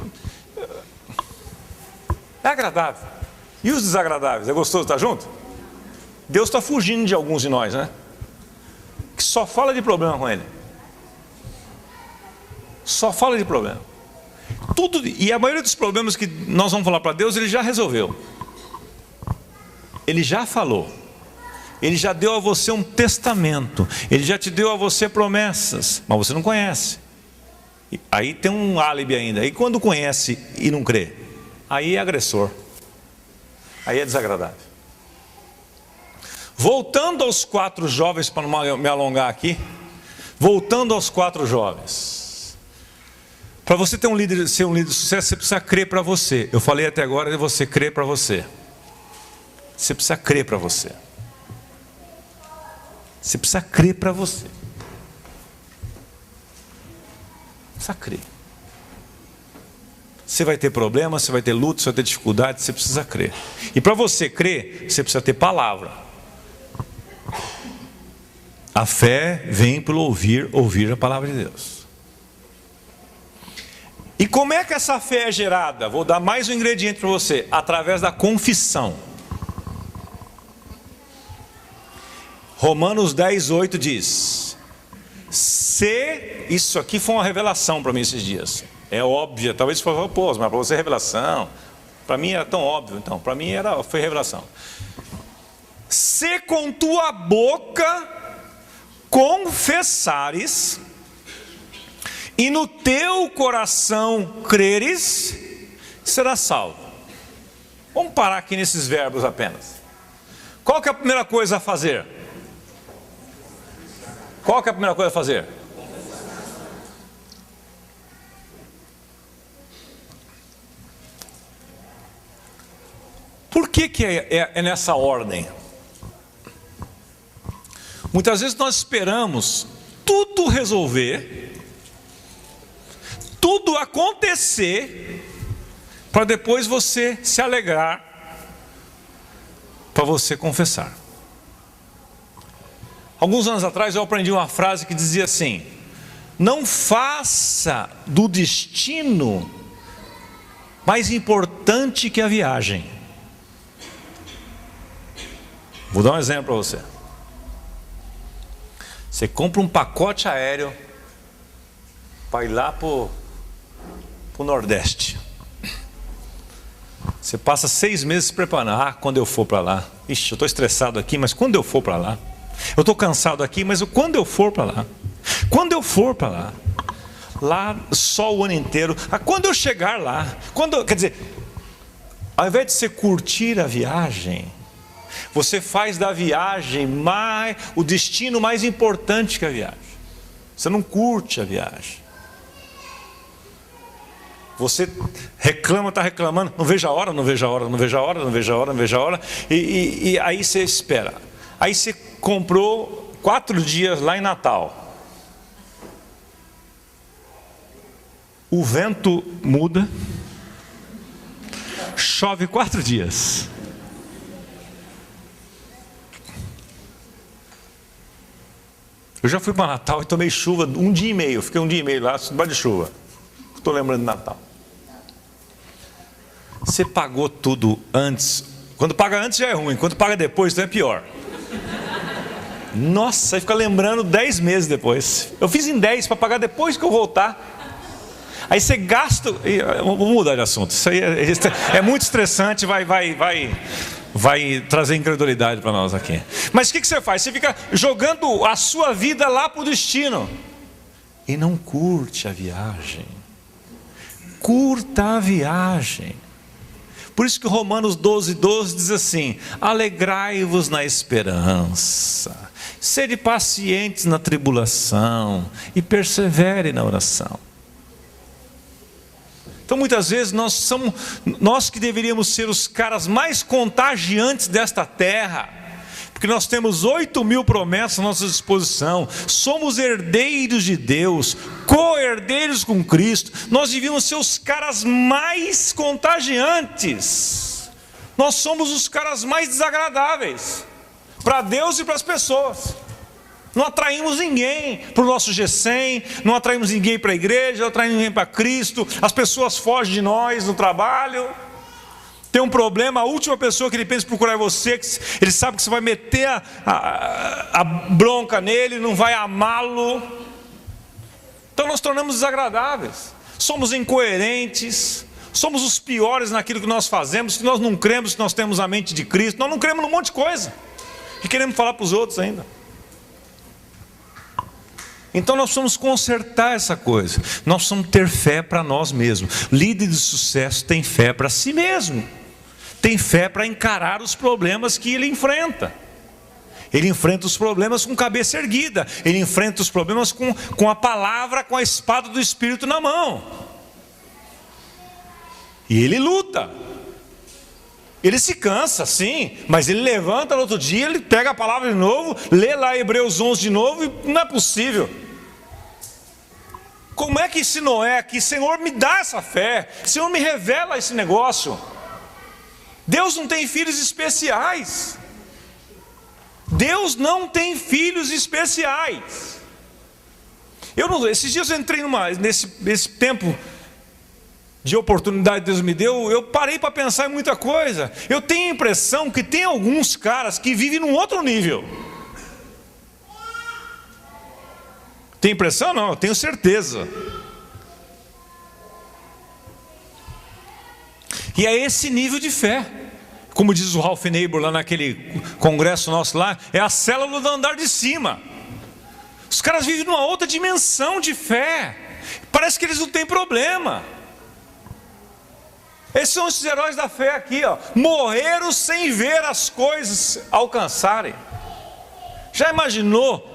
é agradável. E os desagradáveis? É gostoso estar junto? Deus está fugindo de alguns de nós, né? Que só fala de problema com ele. Só fala de problema. Tudo, e a maioria dos problemas que nós vamos falar para Deus, Ele já resolveu. Ele já falou. Ele já deu a você um testamento. Ele já te deu a você promessas, mas você não conhece. Aí tem um álibi ainda. E quando conhece e não crê, aí é agressor. Aí é desagradável. Voltando aos 4 jovens, para não me alongar aqui. Voltando aos 4 jovens. Para você ser um líder de sucesso, você precisa crer para você. Eu falei até agora de você crer para você. Você precisa crer para você. Você precisa crer para você. Precisa crer. Você vai ter problemas, você vai ter luta, você vai ter dificuldade, você precisa crer. E para você crer, você precisa ter palavra. A fé vem pelo ouvir a palavra de Deus. E como é que essa fé é gerada? Vou dar mais um ingrediente para você. Através da confissão. Romanos 10:8 diz: se isso aqui foi uma revelação para mim esses dias. É óbvio, talvez você fale, pô, mas para você é revelação. Para mim era tão óbvio, então. Para mim foi revelação. Se com tua boca confessares e no teu coração creres, serás salvo. Vamos parar aqui nesses verbos apenas. Qual que é a primeira coisa a fazer? Qual que é a primeira coisa a fazer? Por que é nessa ordem? Muitas vezes nós esperamos tudo resolver, tudo acontecer, para depois você se alegrar, para você confessar. Alguns anos atrás eu aprendi uma frase que dizia assim: não faça do destino mais importante que a viagem. Vou dar um exemplo para você. Você compra um pacote aéreo para ir lá para o Nordeste. Você passa 6 meses se preparando. Ah, quando eu for para lá. Ixi, eu estou estressado aqui, mas quando eu for para lá. Eu estou cansado aqui, mas quando eu for para lá. Quando eu for para lá. Lá só o ano inteiro. Ah, quando eu chegar lá. Quer dizer, ao invés de você curtir a viagem, você faz da viagem o destino mais importante que a viagem. Você não curte a viagem. Você reclama, está reclamando, não vejo a hora, não vejo a hora, não vejo a hora, não vejo a hora, não vejo a hora. E aí você espera. Aí você comprou 4 dias lá em Natal. O vento muda. Chove 4 dias. Eu já fui para Natal e tomei chuva 1 dia e meio. Fiquei 1 dia e meio lá, debaixo de chuva. Estou lembrando de Natal. Você pagou tudo antes. Quando paga antes já é ruim. Quando paga depois, então é pior. Nossa, aí fica lembrando 10 meses depois. Eu fiz em 10 para pagar depois que eu voltar. Aí você gasta. Vamos mudar de assunto. Isso aí é muito estressante. Vai trazer incredulidade para nós aqui. Mas o que você faz? Você fica jogando a sua vida lá para o destino. E não curte a viagem. Curta a viagem. Por isso que Romanos 12:12 diz assim: alegrai-vos na esperança, sede pacientes na tribulação e persevere na oração. Então muitas vezes nós que deveríamos ser os caras mais contagiantes desta terra, porque nós temos 8.000 promessas à nossa disposição, somos herdeiros de Deus, co-herdeiros com Cristo, nós devíamos ser os caras mais contagiantes. Nós somos os caras mais desagradáveis para Deus e para as pessoas. Não atraímos ninguém para o nosso G100, não atraímos ninguém para a igreja, não atraímos ninguém para Cristo. As pessoas fogem de nós no trabalho. Tem um problema, a última pessoa que ele pensa em procurar é você, ele sabe que você vai meter a bronca nele, não vai amá-lo. Então nós tornamos desagradáveis, somos incoerentes, somos os piores naquilo que nós fazemos, que nós não cremos que nós temos a mente de Cristo, nós não cremos num monte de coisa, e queremos falar para os outros ainda. Então nós precisamos consertar essa coisa, nós precisamos ter fé para nós mesmos. Líder de sucesso tem fé para si mesmo, tem fé para encarar os problemas que ele enfrenta. Ele enfrenta os problemas com cabeça erguida, ele enfrenta os problemas com a palavra, com a espada do Espírito na mão. E ele luta. Ele se cansa, sim, mas ele levanta no outro dia, ele pega a palavra de novo, lê lá Hebreus 11 de novo, e não é possível. Como é que esse Noé aqui, Senhor, me dá essa fé, Senhor, me revela esse negócio. Deus não tem filhos especiais. Deus não tem filhos especiais. Esses dias eu entrei nesse tempo de oportunidade que Deus me deu, eu parei para pensar em muita coisa. Eu tenho a impressão que tem alguns caras que vivem num outro nível. Tem impressão? Não, eu tenho certeza. E é esse nível de fé. Como diz o Ralph Neighbor lá naquele congresso nosso lá, é a célula do andar de cima. Os caras vivem numa outra dimensão de fé. Parece que eles não têm problema. Esses são os heróis da fé aqui, ó. Morreram sem ver as coisas alcançarem. Já imaginou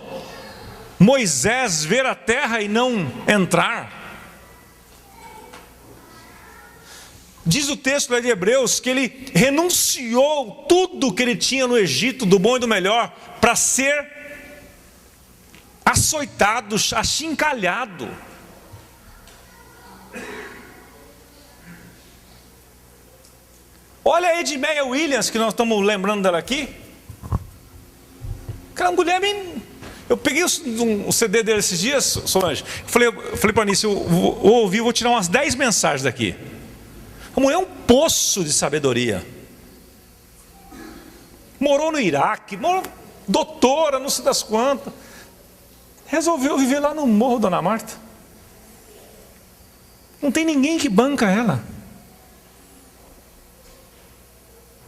Moisés ver a terra e não entrar? Diz o texto lá de Hebreus que ele renunciou tudo que ele tinha no Egito, do bom e do melhor, para ser açoitado, achincalhado. Olha a Edmeia Williams, que nós estamos lembrando dela aqui. Aquela mulher bem... Eu peguei um CD dele esses dias, Solange. Falei para a Anice, eu vou tirar umas 10 mensagens daqui. A mulher é um poço de sabedoria. Morou no Iraque, doutora, não sei das quantas. Resolveu viver lá no Morro Dona Marta. Não tem ninguém que banca ela.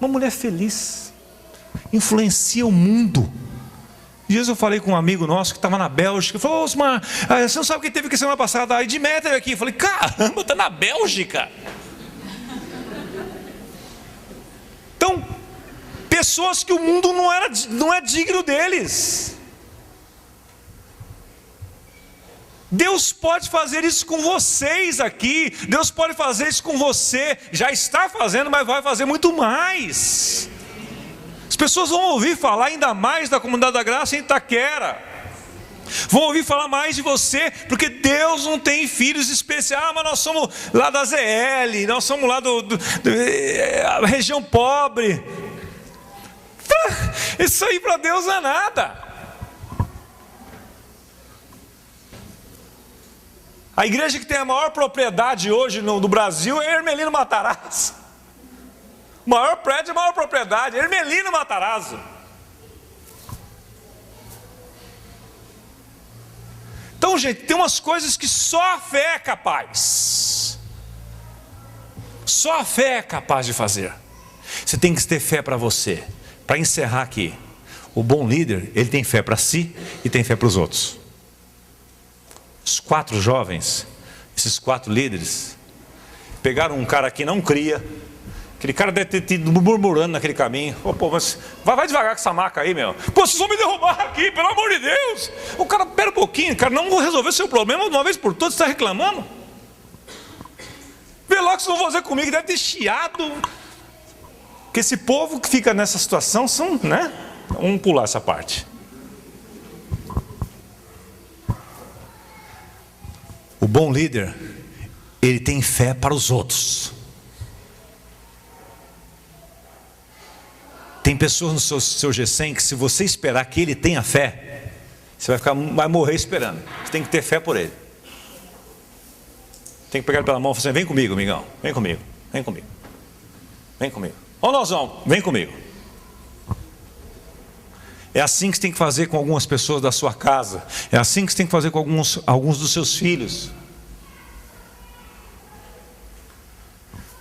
Uma mulher feliz, influencia o mundo. Dias eu falei com um amigo nosso que estava na Bélgica. Ele falou: Osmar, você não sabe quem teve aqui semana passada? A Edmeia esteve aqui. Eu falei: caramba, está na Bélgica. Então, pessoas que o mundo não é digno deles. Deus pode fazer isso com vocês aqui. Deus pode fazer isso com você. Já está fazendo, mas vai fazer muito mais. As pessoas vão ouvir falar ainda mais da Comunidade da Graça em Itaquera. Vão ouvir falar mais de você, porque Deus não tem filhos especiais. Mas nós somos lá da ZL, nós somos lá da região pobre. Isso aí para Deus não é nada. A igreja que tem a maior propriedade hoje no Brasil é Hermelino Matarazzo. O maior prédio, a maior propriedade, Hermelino Matarazzo. Então, gente, tem umas coisas que só a fé é capaz. Só a fé é capaz de fazer. Você tem que ter fé para você. Para encerrar aqui, o bom líder, ele tem fé para si e tem fé para os outros. Os 4 jovens, esses 4 líderes, pegaram um cara que não cria. Aquele cara deve ter ido murmurando naquele caminho. Pô, mas vai devagar com essa maca aí, meu. Pô, vocês vão me derrubar aqui, pelo amor de Deus. O cara, pera um pouquinho, cara, não vou resolver seu problema de uma vez por todas, você está reclamando? Vê lá o que vocês vão fazer comigo, deve ter chiado. Porque esse povo que fica nessa situação são, né? Vamos pular essa parte. O bom líder, ele tem fé para os outros. Tem pessoas no seu G100 que, se você esperar que ele tenha fé, você vai morrer esperando. Você tem que ter fé por ele. Tem que pegar ele pela mão e falar assim: vem comigo, amigão, vem comigo, vem comigo, vem comigo. Ô, nós vamos, vem comigo. É assim que você tem que fazer com algumas pessoas da sua casa. É assim que você tem que fazer com alguns dos seus filhos.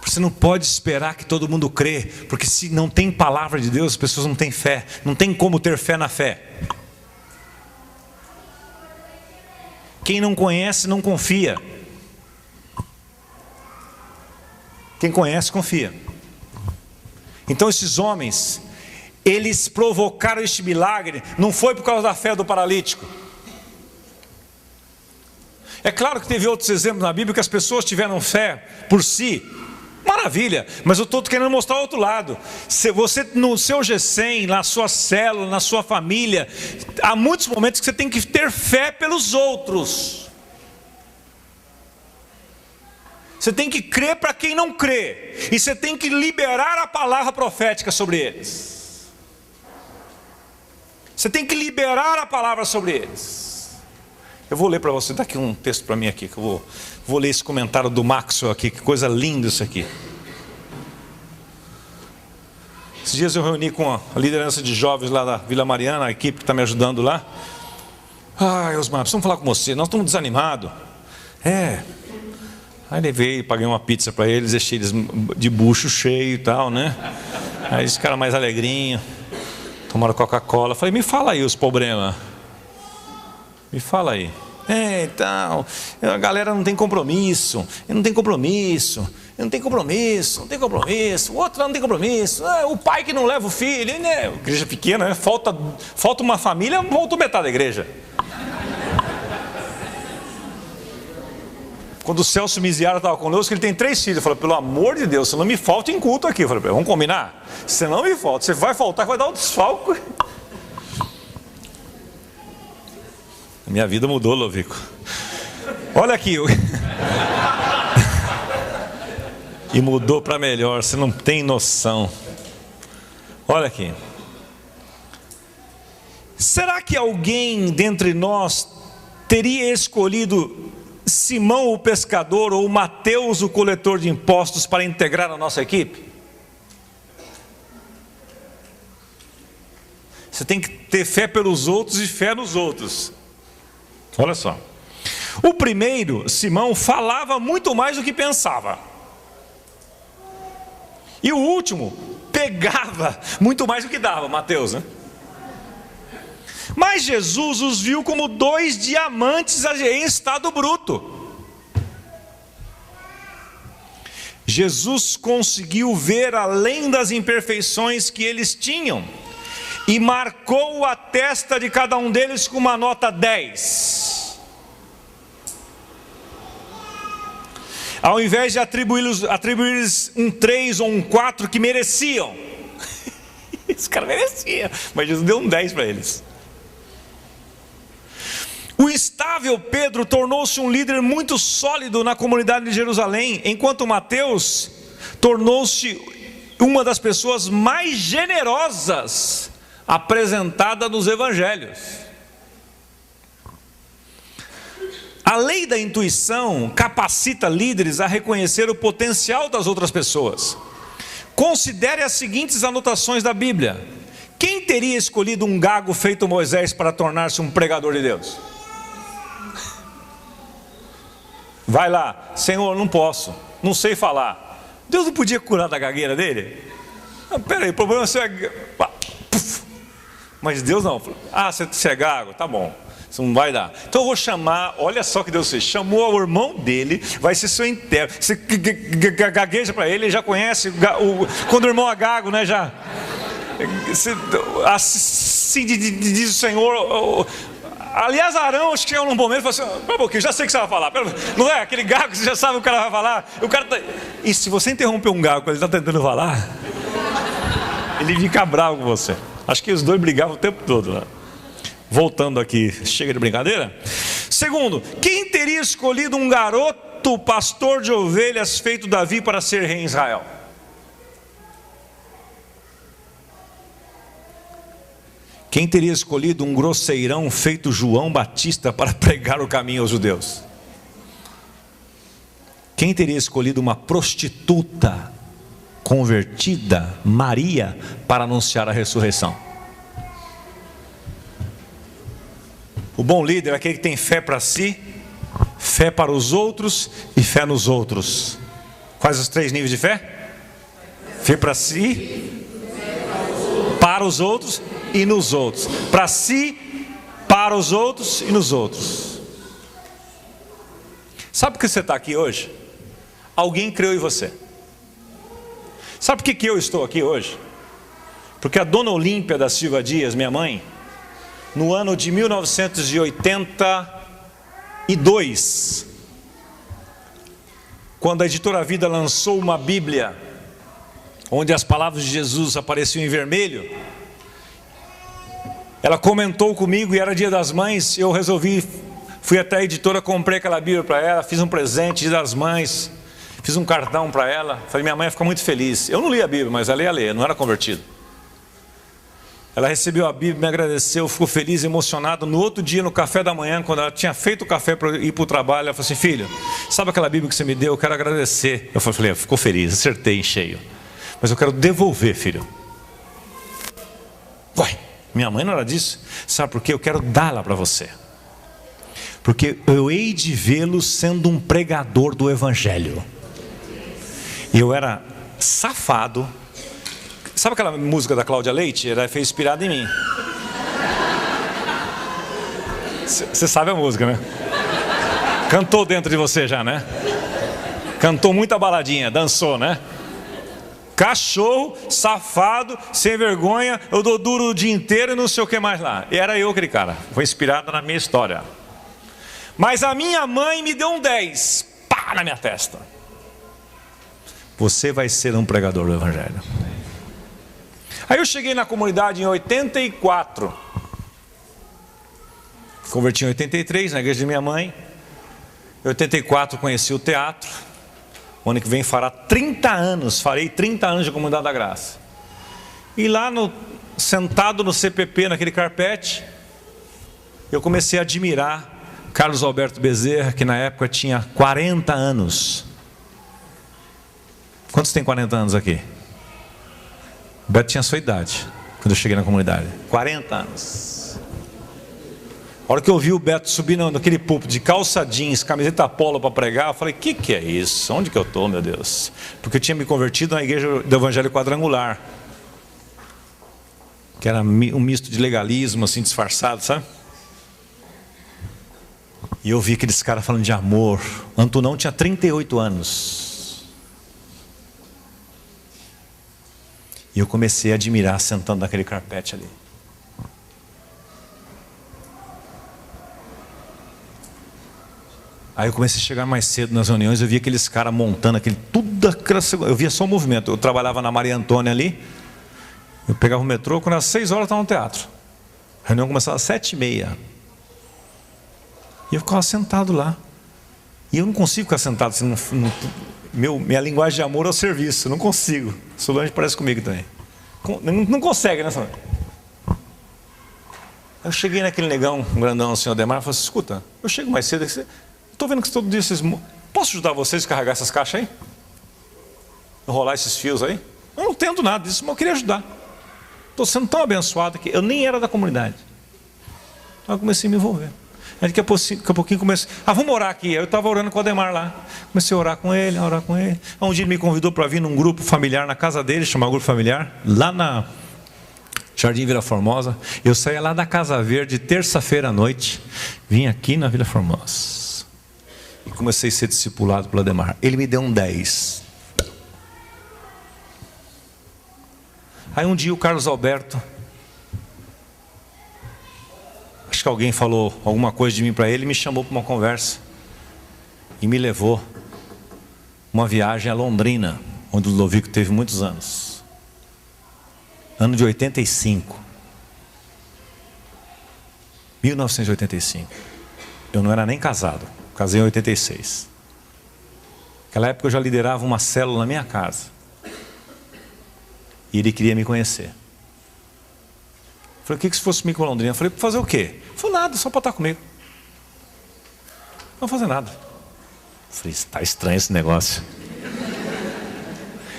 Você não pode esperar que todo mundo crê, porque se não tem palavra de Deus, as pessoas não têm fé. Não tem como ter fé na fé. Quem não conhece, não confia. Quem conhece, confia. Então esses homens, eles provocaram este milagre, não foi por causa da fé do paralítico. É claro que teve outros exemplos na Bíblia que as pessoas tiveram fé por si. Maravilha, mas eu estou querendo mostrar o outro lado. Se você no seu G100, na sua célula, na sua família, há muitos momentos que você tem que ter fé pelos outros. Você tem que crer para quem não crê, e você tem que liberar a palavra profética sobre eles. Você tem que liberar a palavra sobre eles. Eu vou ler para você, dá aqui um texto para mim aqui, que eu vou ler esse comentário do Maxwell aqui, que coisa linda isso aqui. Esses dias eu reuni com a liderança de jovens lá da Vila Mariana, a equipe que está me ajudando lá. Osmar, precisamos falar com você, nós estamos desanimados. Aí levei, paguei uma pizza para eles, deixei eles de bucho cheio e tal, né? Aí esse cara mais alegrinho, tomaram Coca-Cola. Falei, me fala aí os problemas. Me fala aí. Então, a galera não tem compromisso. Não tem compromisso. O outro não tem compromisso. O pai que não leva o filho. Né? Igreja pequena, né? Falta uma família, voltou metade da igreja. Quando o Celso Miziara estava conosco, ele tem 3 filhos. Eu falei, pelo amor de Deus, você não me falta em culto aqui. Eu falei, vamos combinar? Você não me falta, você vai faltar, vai dar um desfalco. Minha vida mudou, Lovico. Olha aqui. E mudou para melhor, você não tem noção. Olha aqui. Será que alguém dentre nós teria escolhido Simão o pescador ou Mateus o coletor de impostos para integrar a nossa equipe? Você tem que ter fé pelos outros e fé nos outros. Olha só. O primeiro, Simão, falava muito mais do que pensava. E o último, pegava muito mais do que dava, Mateus, né? Mas Jesus os viu como 2 diamantes em estado bruto. Jesus conseguiu ver além das imperfeições que eles tinham e marcou a testa de cada um deles com uma nota 10. Ao invés de atribuir-lhes um 3 ou um 4 que mereciam. Esse cara merecia, mas Jesus deu um 10 para eles. O instável Pedro tornou-se um líder muito sólido na comunidade de Jerusalém, enquanto Mateus tornou-se uma das pessoas mais generosas apresentada nos evangelhos. A lei da intuição capacita líderes a reconhecer o potencial das outras pessoas. Considere as seguintes anotações da Bíblia. Quem teria escolhido um gago feito Moisés para tornar-se um pregador de Deus? Vai lá, Senhor, não posso, não sei falar. Deus não podia curar da gagueira dele? Peraí, o problema é ser... Mas Deus não. Você é gago? Tá bom, isso não vai dar. Então eu vou chamar, olha só que Deus fez. Chamou o irmão dele, vai ser seu interno. Você gagueja para ele já conhece. Quando o irmão é gago, né? Já. Assim diz o Senhor. Aliás, Arão chegou num momento e falou assim: pera um pouquinho, já sei o que você vai falar. Não é aquele gago que você já sabe o que o cara vai falar. E se você interromper um gago quando ele está tentando falar, ele fica bravo com você. Acho que os dois brigavam o tempo todo, né? Voltando aqui, chega de brincadeira. Segundo, quem teria escolhido um garoto pastor de ovelhas feito Davi para ser rei em Israel? Quem teria escolhido um grosseirão feito João Batista para pregar o caminho aos judeus? Quem teria escolhido uma prostituta convertida, Maria, para anunciar a ressurreição? O bom líder é aquele que tem fé para si, fé para os outros e fé nos outros. Quais os 3 níveis de fé? Fé para si, para os outros e nos outros. Para si, para os outros e nos outros. Sabe por que você está aqui hoje? Alguém creu em você. Sabe por que eu estou aqui hoje? Porque a dona Olímpia da Silva Dias, minha mãe, no ano de 1982, quando a Editora Vida lançou uma Bíblia, onde as palavras de Jesus apareciam em vermelho, ela comentou comigo, e era Dia das Mães, eu resolvi, fui até a editora, comprei aquela Bíblia para ela, fiz um presente, Dia das Mães, fiz um cartão para ela, falei, minha mãe fica muito feliz. Eu não li a Bíblia, mas ela ia ler, não era convertido. Ela recebeu a Bíblia, me agradeceu, ficou feliz, emocionado. No outro dia, no café da manhã, quando ela tinha feito o café para ir para o trabalho, ela falou assim, filho, sabe aquela Bíblia que você me deu? Eu quero agradecer. Eu falei, ficou feliz, acertei em cheio. Mas eu quero devolver, filho. Uai, minha mãe não era disso. Sabe por quê? Eu quero dá-la para você. Porque eu hei de vê-lo sendo um pregador do Evangelho. E eu era safado. Sabe aquela música da Cláudia Leite? Ela foi inspirada em mim. Você sabe a música, né? Cantou dentro de você já, né? Cantou muita baladinha, dançou, né? Cachorro, safado, sem vergonha, eu dou duro o dia inteiro e não sei o que mais lá. E era eu aquele cara. Foi inspirado na minha história. Mas a minha mãe me deu um 10. Pá, na minha testa. Você vai ser um pregador do Evangelho. Aí eu cheguei na comunidade em 84. Converti em 83 na igreja de minha mãe. Em 84 conheci o teatro. O ano que vem fará 30 anos. Farei 30 anos de Comunidade da Graça. E lá sentado no CPP, naquele carpete, eu comecei a admirar Carlos Alberto Bezerra, que na época tinha 40 anos. Quantos tem 40 anos aqui? O Beto tinha a sua idade, quando eu cheguei na comunidade. 40 anos. A hora que eu vi o Beto subir naquele púlpito de calça jeans, camiseta polo para pregar, eu falei, que é isso? Onde que eu estou, meu Deus? Porque eu tinha me convertido na igreja do Evangelho Quadrangular, que era um misto de legalismo, assim, disfarçado, sabe? E eu vi aqueles caras falando de amor. Antunão tinha 38 anos. E eu comecei a admirar sentando naquele carpete ali. Aí eu comecei a chegar mais cedo nas reuniões, eu via aqueles caras montando eu via só o movimento. Eu trabalhava na Maria Antônia ali, eu pegava o metrô, quando era 6 horas eu estava no teatro. A reunião começava às 7h30. E eu ficava sentado lá. E eu não consigo ficar sentado assim, minha linguagem de amor é o serviço, eu não consigo. Solange parece comigo também. Não consegue, né, Solange? Eu cheguei naquele negão, um grandão, o senhor Demar, e falei assim, escuta, eu chego mais cedo, estou vendo que todo dia vocês... Posso ajudar vocês a carregar essas caixas aí? Enrolar esses fios aí? Eu não entendo nada disso, mas eu queria ajudar. Estou sendo tão abençoado que eu nem era da comunidade. Então eu comecei a me envolver. Aí daqui a pouquinho comecei, vamos orar aqui. Eu estava orando com o Ademar lá. Comecei a orar com ele, a orar com ele. Um dia ele me convidou para vir num grupo familiar na casa dele, chamado Grupo Familiar, lá na Jardim Vila Formosa. Eu saía lá da Casa Verde, terça-feira à noite, vim aqui na Vila Formosa. E comecei a ser discipulado pelo Ademar. Ele me deu um 10. Aí um dia o Carlos Alberto, acho que alguém falou alguma coisa de mim para ele, me chamou para uma conversa e me levou uma viagem a Londrina, onde o Ludovico teve muitos anos. Ano de 85. 1985. Eu não era nem casado, casei em 86. Naquela época eu já liderava uma célula na minha casa. E ele queria me conhecer. Falei, o que se fosse comigo com Londrina? Eu falei, para fazer o quê? Ele falou, nada, só para estar comigo. Não vou fazer nada. Eu falei, está estranho esse negócio.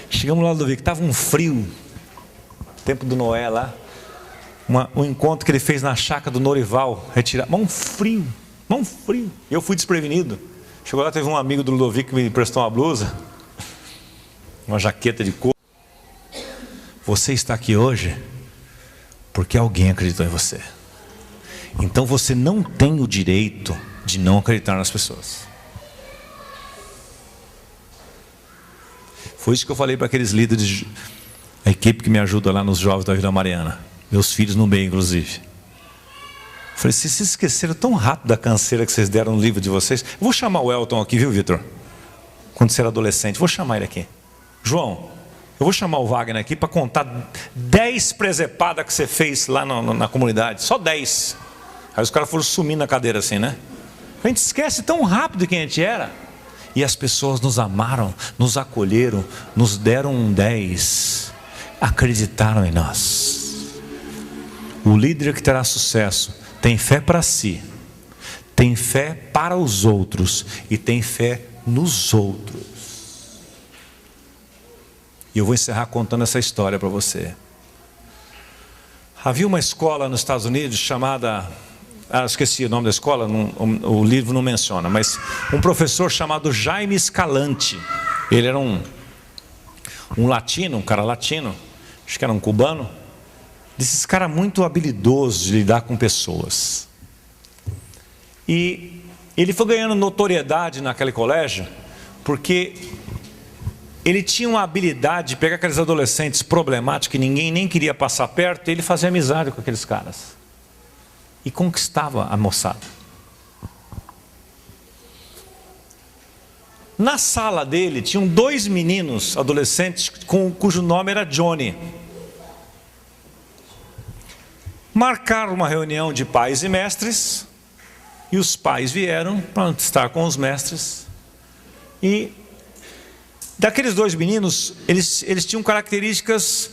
Chegamos lá do Ludovico, estava um frio. Tempo do Noé lá. um encontro que ele fez na chácara do Norival, retirar, mão frio. Eu fui desprevenido. Chegou lá, teve um amigo do Ludovico que me prestou uma blusa, uma jaqueta de couro. Você está aqui hoje porque alguém acreditou em você. Então você não tem o direito de não acreditar nas pessoas. Foi isso que eu falei para aqueles líderes, a equipe que me ajuda lá nos jovens da Vila Mariana, meus filhos no meio inclusive. Eu falei, vocês se esqueceram tão rápido da canseira que vocês deram no livro de vocês. Eu vou chamar o Elton aqui, viu, Vitor? Quando você era adolescente, vou chamar ele aqui. João, eu vou chamar o Wagner aqui para contar 10 presepadas que você fez lá na comunidade. Só 10. Aí os caras foram sumindo na cadeira assim, né? A gente esquece tão rápido quem a gente era. E as pessoas nos amaram, nos acolheram, nos deram um 10. Acreditaram em nós. O líder que terá sucesso tem fé para si, tem fé para os outros e tem fé nos outros. E eu vou encerrar contando essa história para você. Havia uma escola nos Estados Unidos chamada... esqueci o nome da escola, o livro não menciona, mas um professor chamado Jaime Escalante. Ele era um latino, um cara latino, acho que era um cubano, desses caras muito habilidosos de lidar com pessoas. E ele foi ganhando notoriedade naquele colégio, porque ele tinha uma habilidade de pegar aqueles adolescentes problemáticos que ninguém nem queria passar perto, e ele fazia amizade com aqueles caras. E conquistava a moçada. Na sala dele tinham 2 meninos adolescentes cujo nome era Johnny. Marcaram uma reunião de pais e mestres, e os pais vieram para estar com os mestres. E daqueles 2 meninos, eles tinham características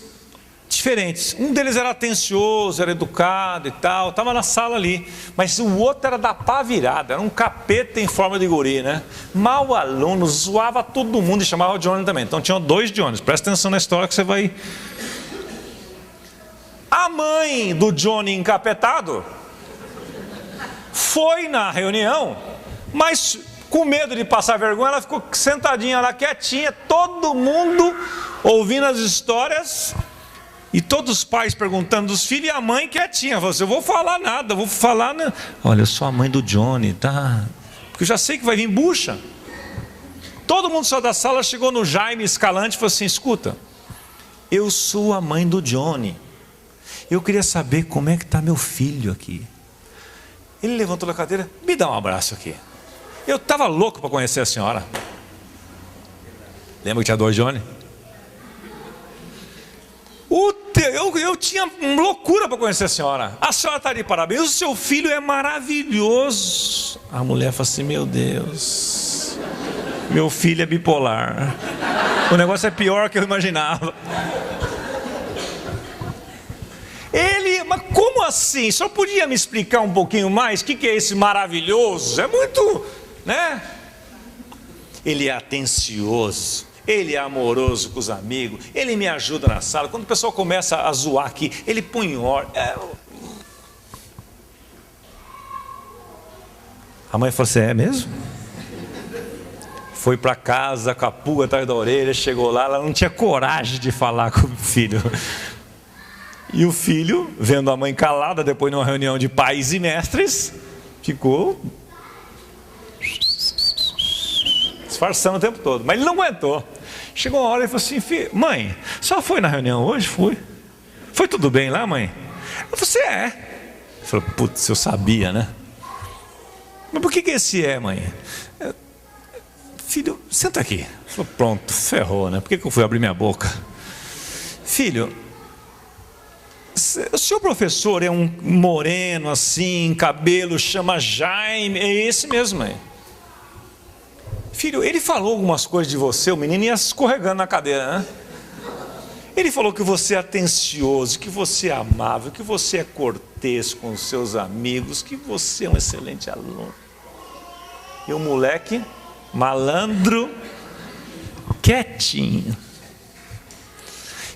diferentes. Um deles era atencioso, era educado e tal, estava na sala ali. Mas o outro era da pá virada, era um capeta em forma de guri, né? Mau aluno, zoava todo mundo e chamava o Johnny também. Então tinham 2 Johnnys, presta atenção na história que você vai... A mãe do Johnny encapetado foi na reunião, mas com medo de passar vergonha, ela ficou sentadinha lá, quietinha, todo mundo ouvindo as histórias... E todos os pais perguntando dos filhos, e a mãe quietinha, falou assim, eu vou falar nada, vou falar... Né? Olha, eu sou a mãe do Johnny, tá? Porque eu já sei que vai vir bucha. Todo mundo saiu da sala, chegou no Jaime Escalante e falou assim, escuta, eu sou a mãe do Johnny. Eu queria saber como é que está meu filho aqui. Ele levantou da cadeira, me dá um abraço aqui. Eu estava louco para conhecer a senhora. Lembra que tinha 2 Johnny? Eu tinha loucura para conhecer a senhora. A senhora está de parabéns, o seu filho é maravilhoso. A mulher falou assim, meu Deus, meu filho é bipolar. O negócio é pior que eu imaginava. Mas como assim? Só podia me explicar um pouquinho mais? O que é esse maravilhoso? É muito, né? Ele é atencioso, ele é amoroso com os amigos, ele me ajuda na sala. Quando o pessoal começa a zoar aqui, ele põe em ordem. A mãe falou assim, é mesmo? Foi para casa com a pulga atrás da orelha, chegou lá, ela não tinha coragem de falar com o filho. E o filho, vendo a mãe calada, depois de uma reunião de pais e mestres, ficou disfarçando o tempo todo, mas ele não aguentou. Chegou uma hora e falou assim, mãe, só foi na reunião hoje? Fui. Foi tudo bem lá, mãe? Eu falei, você é. Ele falou, putz, eu sabia, né? Mas por que esse é, mãe? Filho, senta aqui. Ele falou, pronto, ferrou, né? Por que eu fui abrir minha boca? Filho, o seu professor é um moreno assim, cabelo, chama Jaime, é esse mesmo, mãe. Filho, ele falou algumas coisas de você, o menino ia escorregando na cadeira, né? Ele falou que você é atencioso, que você é amável, que você é cortês com os seus amigos, que você é um excelente aluno. E o moleque, malandro, quietinho.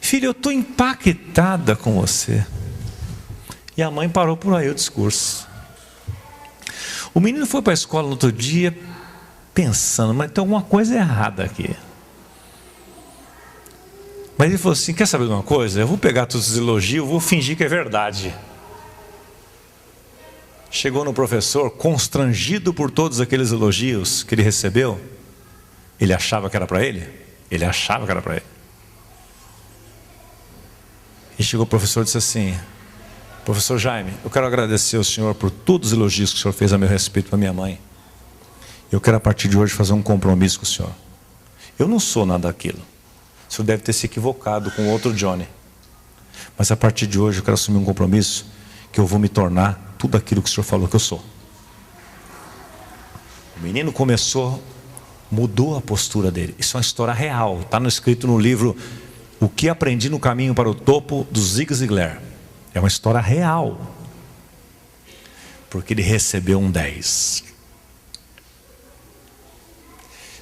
Filho, eu estou impactada com você. E a mãe parou por aí o discurso. O menino foi para a escola no outro dia pensando, mas tem alguma coisa errada aqui. Mas ele falou assim, quer saber de uma coisa? Eu vou pegar todos os elogios, vou fingir que é verdade. Chegou no professor, constrangido por todos aqueles elogios que ele recebeu. Ele achava que era para ele? Ele achava que era para ele. E chegou o professor e disse assim, professor Jaime, eu quero agradecer ao senhor por todos os elogios que o senhor fez a meu respeito para minha mãe. Eu quero a partir de hoje fazer um compromisso com o senhor. Eu não sou nada daquilo. O senhor deve ter se equivocado com outro Johnny. Mas a partir de hoje eu quero assumir um compromisso que eu vou me tornar tudo aquilo que o senhor falou que eu sou. O menino começou, mudou a postura dele. Isso é uma história real. Está escrito no livro O que Aprendi no Caminho para o Topo, do Zig Ziglar. É uma história real. Porque ele recebeu um 10.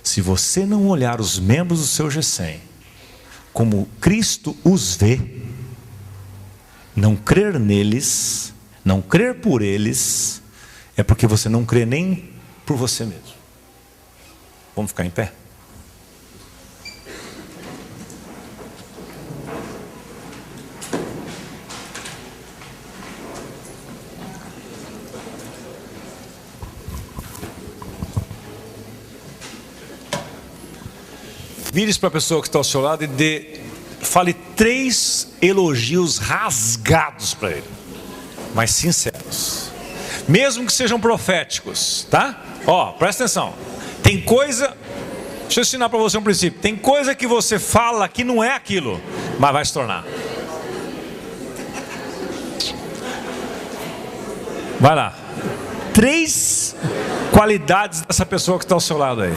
Se você não olhar os membros do seu G100 como Cristo os vê, não crer neles, não crer por eles, é porque você não crê nem por você mesmo. Vamos ficar em pé? Vire-se para a pessoa que está ao seu lado e fale 3 elogios rasgados para ele, mas sinceros, mesmo que sejam proféticos, tá? Ó, presta atenção. Tem coisa, deixa eu ensinar para você um princípio. Tem coisa que você fala que não é aquilo, mas vai se tornar. Vai lá. 3 qualidades dessa pessoa que está ao seu lado aí.